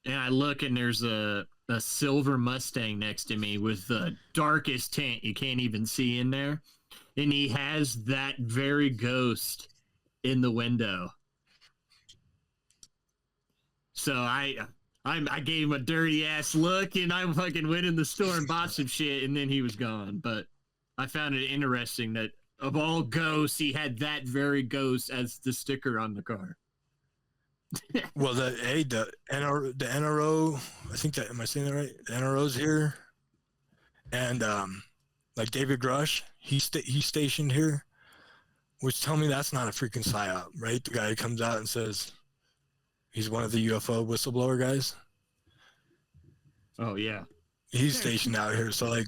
and I look, and there's a silver Mustang next to me with the darkest tint you can't even see in there. And he has that very ghost in the window. So I gave him a dirty ass look, and I fucking went in the store and bought some shit, and then he was gone. But I found it interesting that of all ghosts, he had that very ghost as the sticker on the car. Well, the NRO, I think that, am I saying that right? The NRO's here, And like David Grush, he's stationed here, which tell me that's not a freaking psyop, right? The guy who comes out and says he's one of the UFO whistleblower guys. Oh yeah. He's stationed out here, so like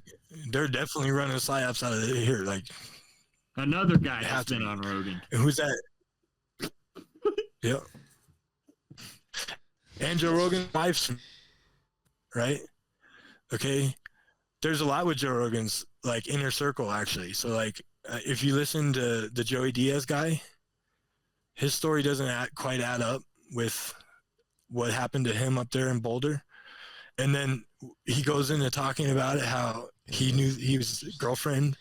they're definitely running psyops out of here. Like Another guy They has have to been be. on Rogan. And who's that? Yep. And Joe Rogan's wife's, right? Okay. There's a lot with Joe Rogan's like inner circle actually. So like if you listen to the Joey Diaz guy, his story doesn't quite add up with what happened to him up there in Boulder. And then he goes into talking about it, how he knew his girlfriend,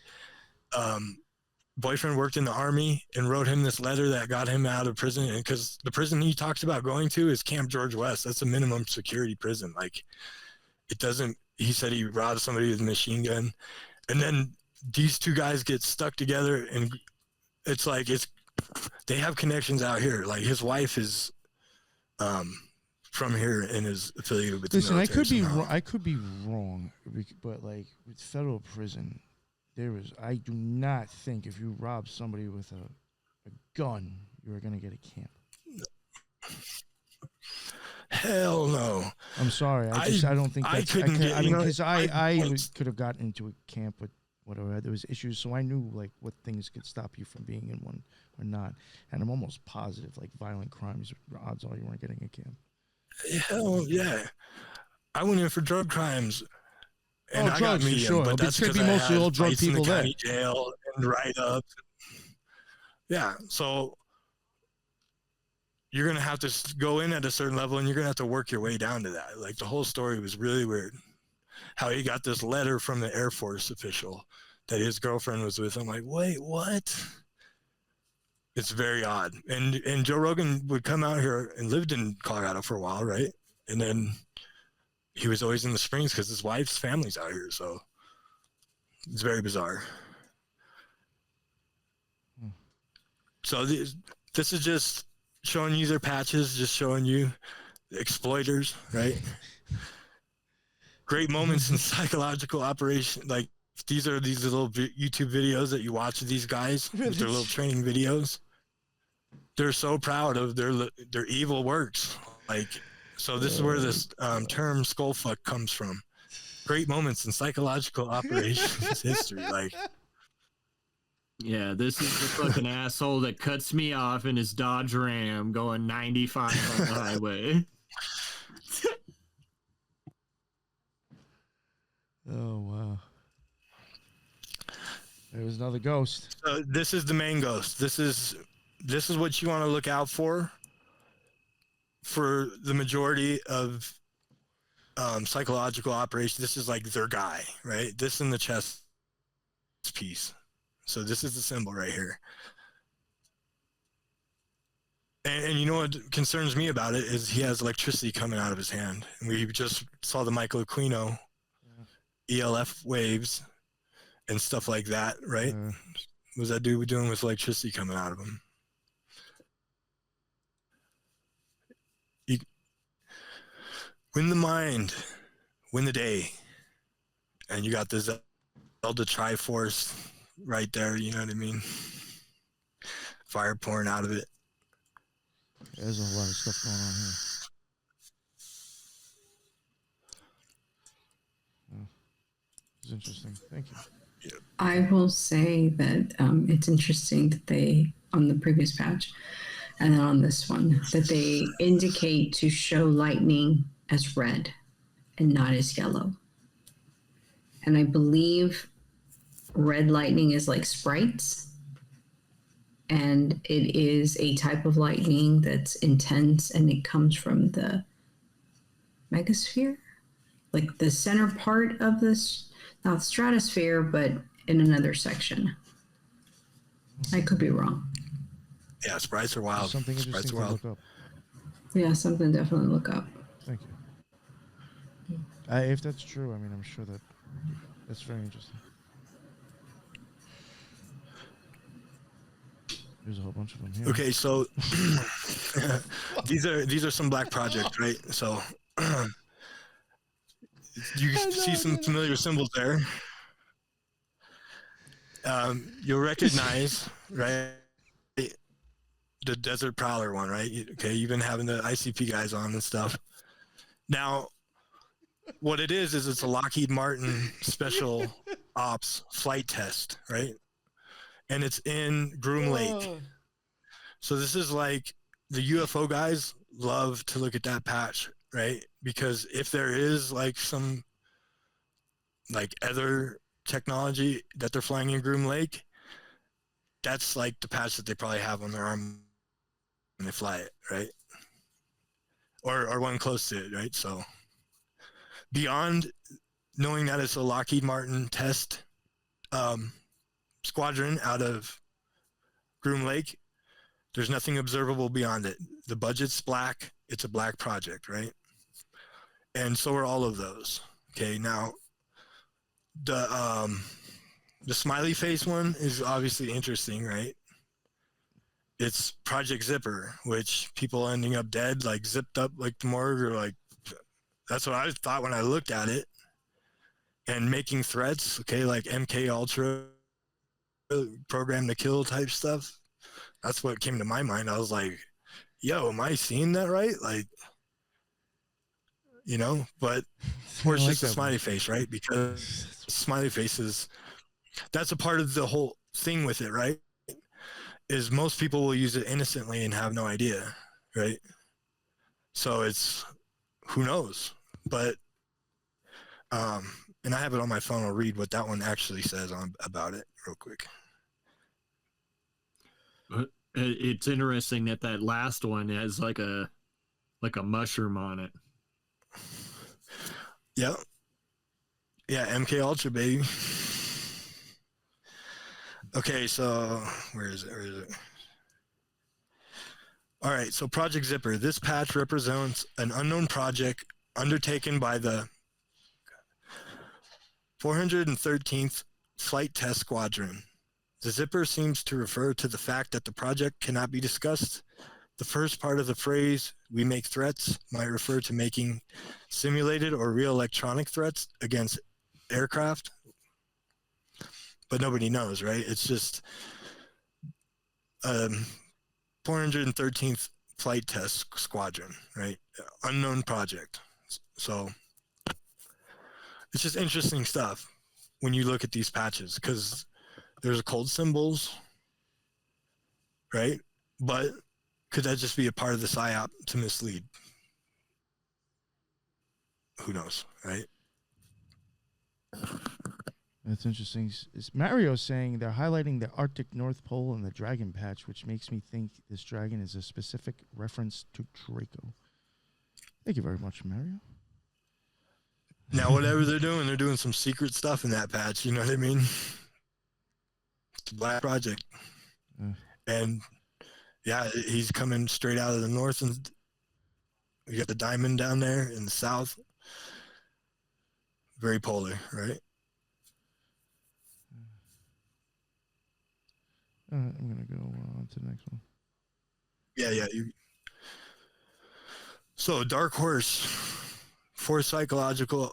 boyfriend worked in the army and wrote him this letter that got him out of prison. And because the prison he talks about going to is Camp George West. That's a minimum security prison. Like it doesn't, he said he robbed somebody with a machine gun. And then these two guys get stuck together and it's like, they have connections out here. Like his wife is, from here and is affiliated with Listen, the I military somehow. I could be wrong, but like with federal prison, I do not think if you rob somebody with a gun, you're gonna get a camp. Hell no. I'm sorry, I don't think that's. I could have gotten into a camp with whatever. There was issues, so I knew like what things could stop you from being in one or not. And I'm almost positive, like violent crimes, odds are you weren't getting a camp. Hell yeah. I went in for drug crimes. And I drugs, got medium, sure. but that's it's gonna because be I mostly had all drug fights in people the there. county jail and write-ups. Yeah, so you're gonna have to go in at a certain level, and you're gonna have to work your way down to that. Like the whole story was really weird. How he got this letter from the Air Force official that his girlfriend was with. I'm like, wait, what? It's very odd. And Joe Rogan would come out here and lived in Colorado for a while, right? And then he was always in the Springs because his wife's family's out here. So it's very bizarre. So this is just showing you their patches, just showing you the exploiters, right? Great moments in psychological operation. Like these are these little YouTube videos that you watch of these guys with their little training videos. They're so proud of their evil works. Like, so this is where this term skullfuck comes from. Great moments in psychological operations history. Like, yeah, this is the fucking asshole that cuts me off in his Dodge Ram going 95 on the highway. Oh wow. There was another ghost. So this is the main ghost. This is what you want to look out for the majority of psychological operations. This is like their guy, right? This in the chest piece. So this is the symbol right here. And you know what concerns me about it is he has electricity coming out of his hand. And we just saw the Michael Aquino ELF waves and stuff like that, right? What was that dude doing with electricity coming out of him? Win the mind, win the day. And you got this Zelda Triforce right there, you know what I mean? Fire pouring out of it. There's a lot of stuff going on here. Oh, it's interesting. Thank you. I will say that it's interesting that they, on the previous patch and then on this one, that they indicate to show lightning as red and not as yellow. And I believe red lightning is like sprites. And it is a type of lightning that's intense and it comes from the megasphere, like the center part of this, not stratosphere, but in another section. I could be wrong. Yeah, sprites are wild. Something Sprites interesting are to wild. look up. Yeah, something to definitely look up. Thank you. If that's true, I mean, I'm sure that's very interesting. There's a whole bunch of them here. Okay, so these are some black projects, right? So you see some familiar symbols there. You'll recognize, right, the Desert Prowler one, right? Okay, you've been having the ICP guys on and stuff. Now, what it is it's a Lockheed Martin special ops flight test, right? And it's in Groom Lake. So this is like the UFO guys love to look at that patch, right? Because if there is like some like other technology that they're flying in Groom Lake, that's like the patch that they probably have on their arm when they fly it, right? Or one close to it, right? So beyond knowing that it's a Lockheed Martin test squadron out of Groom Lake, there's nothing observable beyond it. The budget's black. It's a black project, right? And so are all of those. Okay, now the smiley face one is obviously interesting, right? It's Project Zipper, which people ending up dead, like zipped up like the morgue, or like that's what I thought when I looked at it. And making threats, okay, like MK Ultra, program to kill type stuff. That's what came to my mind. I was like, yo, am I seeing that right? Like, you know, but or it's just a smiley face, right? Because smiley faces, that's a part of the whole thing with it, right? Is most people will use it innocently and have no idea, right? So it's, who knows? But and I have it on my phone. I'll read what that one actually says about it real quick. It's interesting that last one has like a mushroom on it. Yeah. Yeah, MK Ultra, baby. Okay, so where is it? All right, so Project Zipper. This patch represents an unknown project undertaken by the 413th Flight Test Squadron. The Zipper seems to refer to the fact that the project cannot be discussed. The first part of the phrase, "we make threats," might refer to making simulated or real electronic threats against aircraft. But nobody knows, right? It's just 413th Flight Test Squadron, right? Unknown project. So it's just interesting stuff when you look at these patches, because there's occult symbols, right? But could that just be a part of the psyop to mislead? Who knows, right? That's interesting. Is Mario saying they're highlighting the Arctic North Pole and the dragon patch, which makes me think this dragon is a specific reference to Draco. Thank you very much, Mario. Now, whatever they're doing some secret stuff in that patch. You know what I mean? It's a black project. And yeah, he's coming straight out of the north, and you got the diamond down there in the south. Very polar, right? I'm going to go on to the next one. Yeah. So, Dark Horse, for Psychological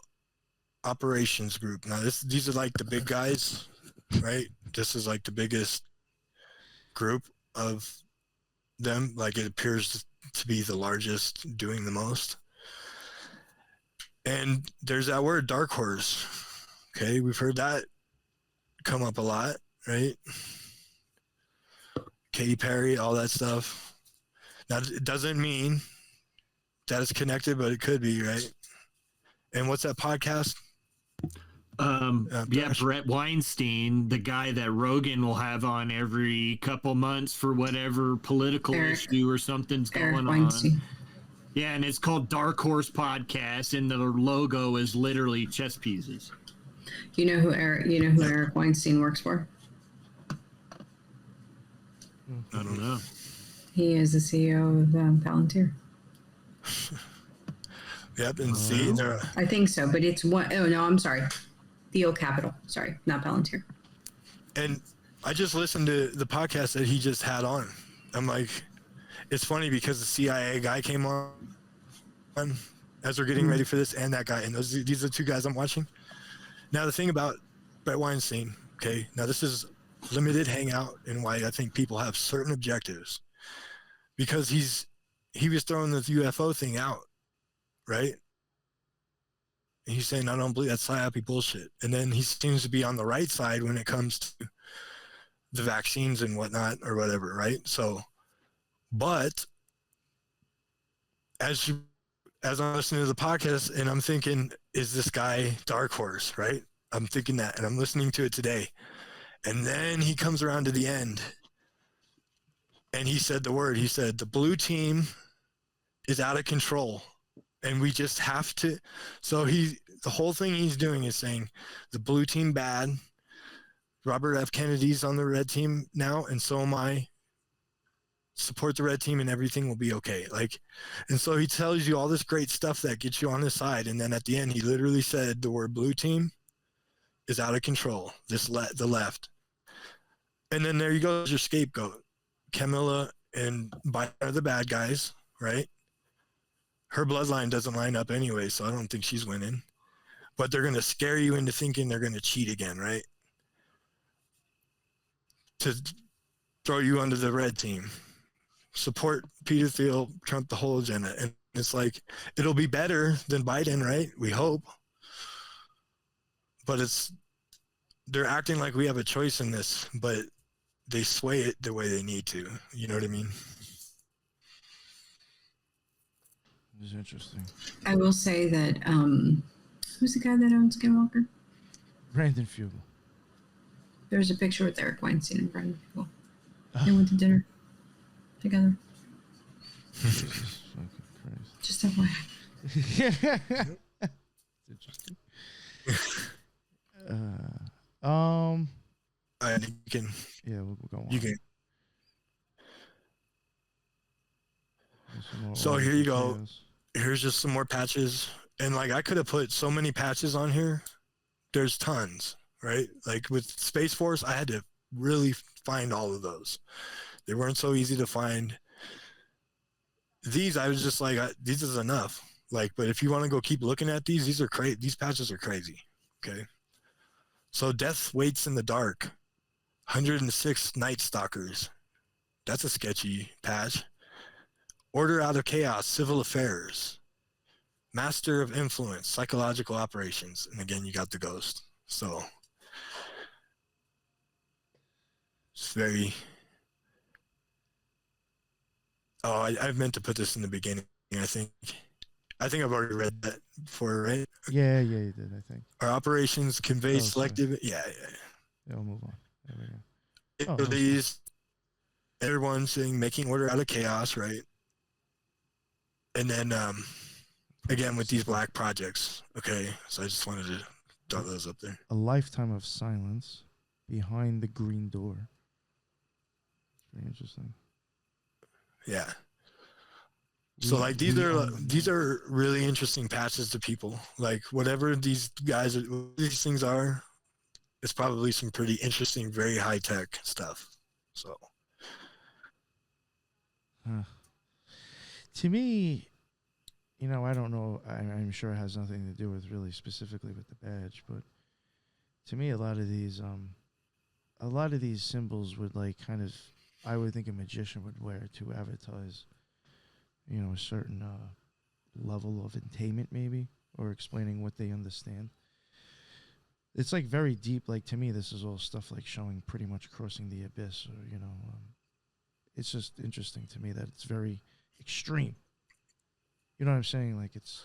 Operations Group. Now, these are like the big guys, right? This is like the biggest group of them. Like, it appears to be the largest, doing the most. And there's that word, Dark Horse. Okay, we've heard that come up a lot, right? Katy Perry, all that stuff. Now, it doesn't mean that it's connected, but it could be, right? And what's that podcast? Brett Weinstein, the guy that Rogan will have on every couple months for whatever political issue or something's going on. Yeah, and it's called Dark Horse Podcast, and the logo is literally chess pieces. You know who Eric Weinstein works for? I don't know. He is the CEO of Palantir. Yep, and see, I think so, but it's one. Oh no, I'm sorry. Theo Capital. Sorry, not Palantir. And I just listened to the podcast that he just had on. I'm like, it's funny because the CIA guy came on as we're getting ready for this, and that guy, and these are the two guys I'm watching. Now, the thing about Brett Weinstein, okay, now this is limited hangout and why I think people have certain objectives, because he was throwing the UFO thing out, right? And he's saying, I don't believe that's psyops bullshit. And then he seems to be on the right side when it comes to the vaccines and whatnot or whatever, right? So, but as I'm listening to the podcast and I'm thinking, is this guy dark horse, right? I'm thinking that, and I'm listening to it today. And then he comes around to the end and he said the word, he said, the blue team is out of control and we just have to. So the whole thing he's doing is saying the blue team bad. Robert F. Kennedy's on the red team now, and so am I. Support the red team and everything will be okay. Like, and so he tells you all this great stuff that gets you on his side. And then at the end, he literally said the word blue team is out of control. The left. And then there you go, your scapegoat. Camilla and Biden are the bad guys, right? Her bloodline doesn't line up anyway, so I don't think she's winning. But they're going to scare you into thinking they're going to cheat again, right? To throw you under the red team. Support Peter Thiel, Trump, the whole agenda. And it's like, it'll be better than Biden, right? We hope. But they're acting like we have a choice in this, but they sway it the way they need to. You know what I mean? It's interesting. I will say that, who's the guy that owns Skinwalker? Brandon Fugel. There's a picture with Eric Weinstein and Brandon Fugel. They went to dinner together. Jesus fucking Christ. Just FYI. It's interesting. And you can, yeah, we'll go on. you can. So here you go. Here's just some more patches. And like, I could have put so many patches on here. There's tons, right? Like with Space Force, I had to really find all of those. They weren't so easy to find. These, I was just like, these is enough. Like, but if you want to go keep looking at these, these are crazy. These patches are crazy. Okay. So Death Waits in the Dark, 106 Night Stalkers. That's a sketchy patch. Order Out of Chaos, Civil Affairs. Master of Influence, Psychological Operations. And again, you got the Ghost. So it's very... Oh, I meant to put this in the beginning, I think. I've already read that before, right? Yeah, you did, I think. Our operations convey selective... Sorry. Yeah. Yeah, we'll move on. There we go. These, everyone saying making order out of chaos, right? And then, again, with these black projects, okay? So I just wanted to throw those up there. A Lifetime of Silence, Behind the Green Door. Very interesting. Yeah. So like these are really interesting patches to people. Like whatever these things are, it's probably some pretty interesting, very high tech stuff. So to me, you know, I don't know. I'm sure it has nothing to do with really specifically with the badge, but to me, a lot of these symbols would like kind of, I would think a magician would wear to advertise, you know, a certain level of attainment maybe, or explaining what they understand. It's like very deep. Like to me, this is all stuff like showing pretty much crossing the abyss, or, you know, it's just interesting to me that it's very extreme. You know what I'm saying? Like it's...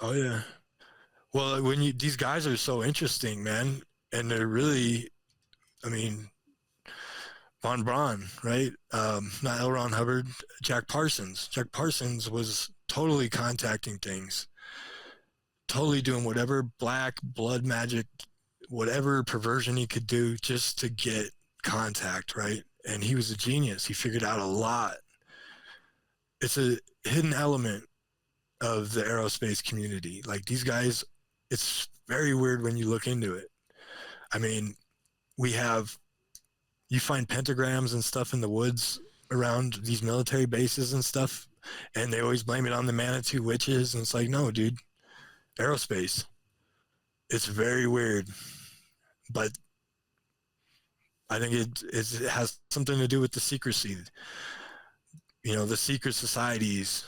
Oh yeah. Well, these guys are so interesting, man. And they're really, I mean, Von Braun, right? Not L. Ron Hubbard, Jack Parsons. Jack Parsons was totally contacting things, totally doing whatever black blood magic, whatever perversion he could do just to get contact, right? And he was a genius. He figured out a lot. It's a hidden element of the aerospace community. Like these guys, it's very weird when you look into it. I mean, you find pentagrams and stuff in the woods around these military bases and stuff, and they always blame it on the Manitou witches. And it's like, no, dude, aerospace. It's very weird. But I think it has something to do with the secrecy. You know, the secret societies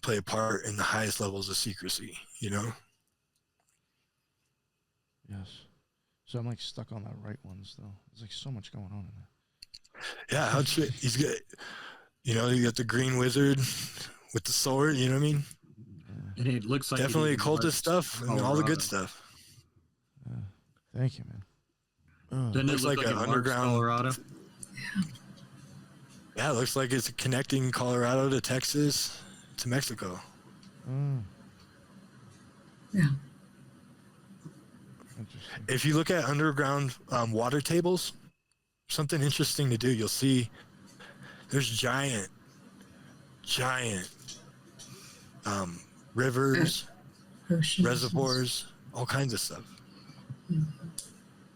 play a part in the highest levels of secrecy, you know? Yes. So I'm like stuck on that right ones though. There's like so much going on in there. Yeah, how'd you, he's got, you know, you got the green wizard with the sword, you know what I mean? And it looks like Definitely it even occultist marks stuff and all the good Colorado. stuff. Thank you, man. Doesn't Looks it look like like an it marks underground- Colorado? Yeah, it looks like it's connecting Colorado to Texas to Mexico. Yeah. Interesting. If you look at underground water tables, something interesting to do, you'll see there's giant rivers, Oceans. reservoirs, all kinds of stuff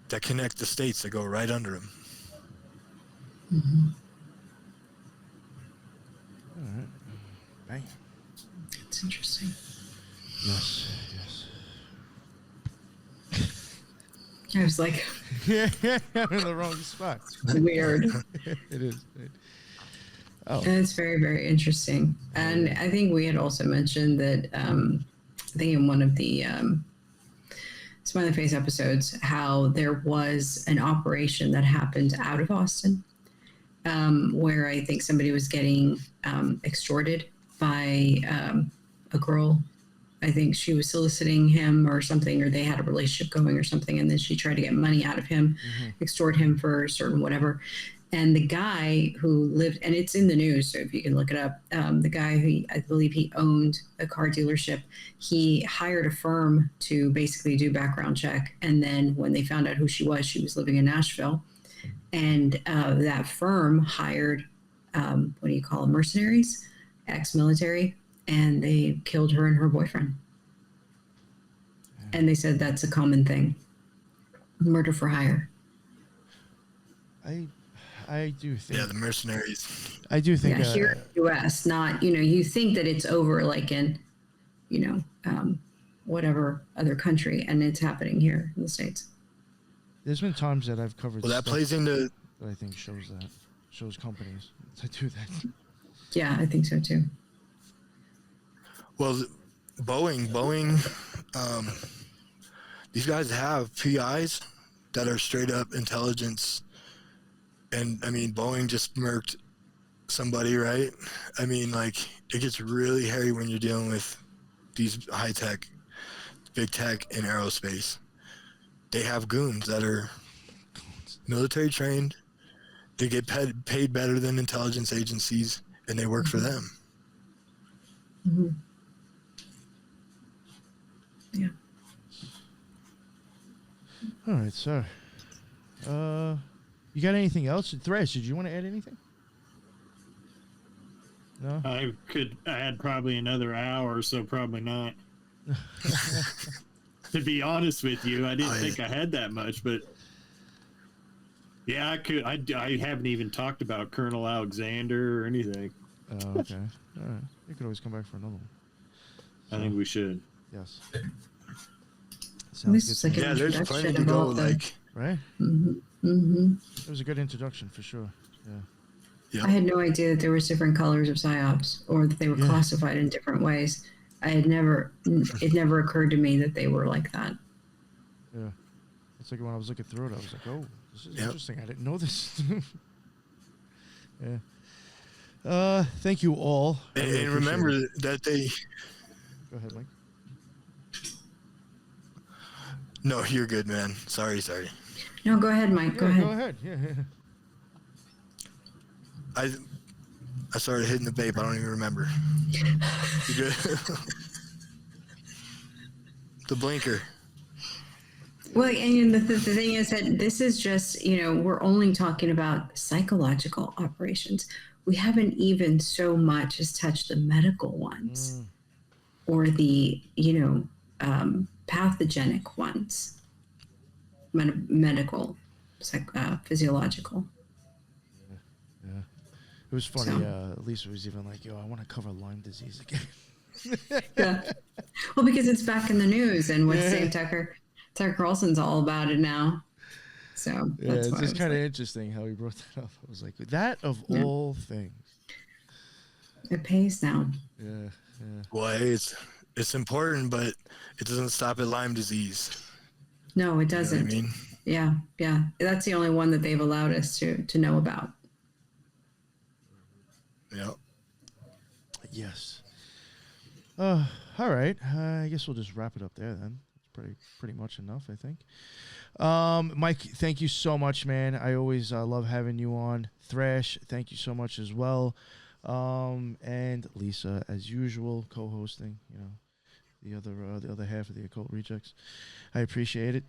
that connect the states that go right under them. All right. Bang. It's interesting. Yes. I was like, Yeah, I'm in the wrong spot. weird. It is. Oh. And it's very, very interesting. And I think we had also mentioned that, I think in one of the Smiley Face episodes, how there was an operation that happened out of Austin, where I think somebody was getting extorted by a girl. I think she was soliciting him or something, or they had a relationship going or something, and then she tried to get money out of him, extort him for certain whatever. And the guy who lived, and it's in the news, so if you can look it up, the guy who I believe he owned a car dealership, he hired a firm to basically do background check. And then when they found out who she was living in Nashville, and that firm hired, what do you call them, mercenaries, ex-military, and they killed her and her boyfriend. And they said that's a common thing, murder for hire. I do think. Yeah, the mercenaries. I do think. Yeah, here in the U.S., not, you think that it's over like in, whatever other country, and it's happening here in the States. There's been times that I've covered. Well, that stuff plays into. that I think shows companies that do that. Yeah, I think so too. Well, Boeing, these guys have PIs that are straight up intelligence. And I mean, Boeing just murked somebody, right? I mean, like, it gets really hairy when you're dealing with these high tech, big tech in aerospace. They have goons that are military trained. They get paid better than intelligence agencies, and they work for them. Mm-hmm. Yeah. All right, sir. You got anything else? Thresh, did you want to add anything? No? I could add probably another hour, so probably not. To be honest with you, I didn't think I had that much, but yeah, I could. I haven't even talked about Colonel Alexander or anything. Oh, okay. All right. You could always come back for another one. I think we should. Yes. This Sounds is good like to an Yeah, there's introduction plenty to of go. all the- Like, Right? Mm-hmm. Mm-hmm. It was a good introduction for sure. Yeah. I had no idea that there was different colors of psyops, or that they were Yeah. classified in different ways. It never occurred to me that they were like that. Yeah. It's like when I was looking through it, I was like, oh, this is Yep. interesting. I didn't know this. Yeah. Thank you all. I really and remember appreciate it. that they. Go ahead, Mike. No, you're good, man. Sorry. No, go ahead, Mike. Go Yeah, ahead. Yeah. I started hitting the vape. I don't even remember. You good? The blinker. Well, and the thing is that this is just, we're only talking about psychological operations. We haven't even so much as touched the medical ones or the, pathogenic ones, medical, physiological. Yeah. It was funny. So- Lisa was even like, yo, I want to cover Lyme disease again. Yeah. Well, because it's back in the news, and what Tucker Carlson's all about it now. So Yeah, that's it's why I just was kind of like, interesting how he brought that up. I was like, that of Yeah. all things. it pays now. Yeah, yeah. Well, hey, it's important, but it doesn't stop at Lyme disease. No, it You know what I doesn't. mean? Yeah, yeah. That's the only one that they've allowed us to know about. Yeah. Yes. All right. I guess we'll just wrap it up there then. It's pretty much enough, I think. Mike, thank you so much, man. I always love having you on. Thrash, thank you so much as well. And Lisa, as usual, co-hosting. You know, the other half of the Occult Rejects. I appreciate it.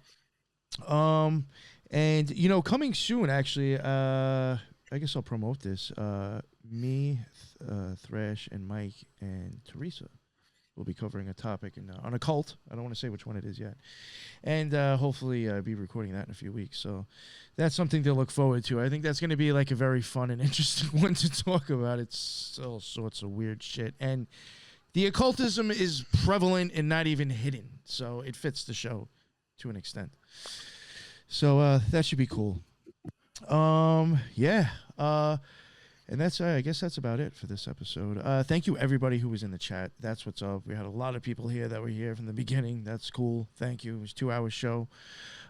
And you know, coming soon, actually. I guess I'll promote this. Me, Thrash, and Mike, and Teresa will be covering a topic on Occult. I don't want to say which one it is yet. And hopefully be recording that in a few weeks. So that's something to look forward to. I think that's going to be like a very fun and interesting one to talk about. It's all sorts of weird shit. And the occultism is prevalent and not even hidden. So it fits the show to an extent. So that should be cool. Yeah. And that's, I guess that's about it for this episode. Thank you, everybody who was in the chat. That's what's up. We had a lot of people here that were here from the beginning. That's cool. Thank you. It was a 2-hour show.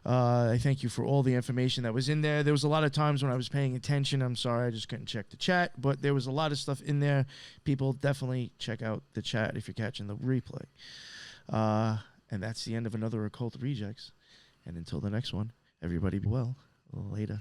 I thank you for all the information that was in there. There was a lot of times when I was paying attention. I'm sorry, I just couldn't check the chat. But there was a lot of stuff in there. People, definitely check out the chat if you're catching the replay. And that's the end of another Occult Rejects. And until the next one, everybody be well. Later.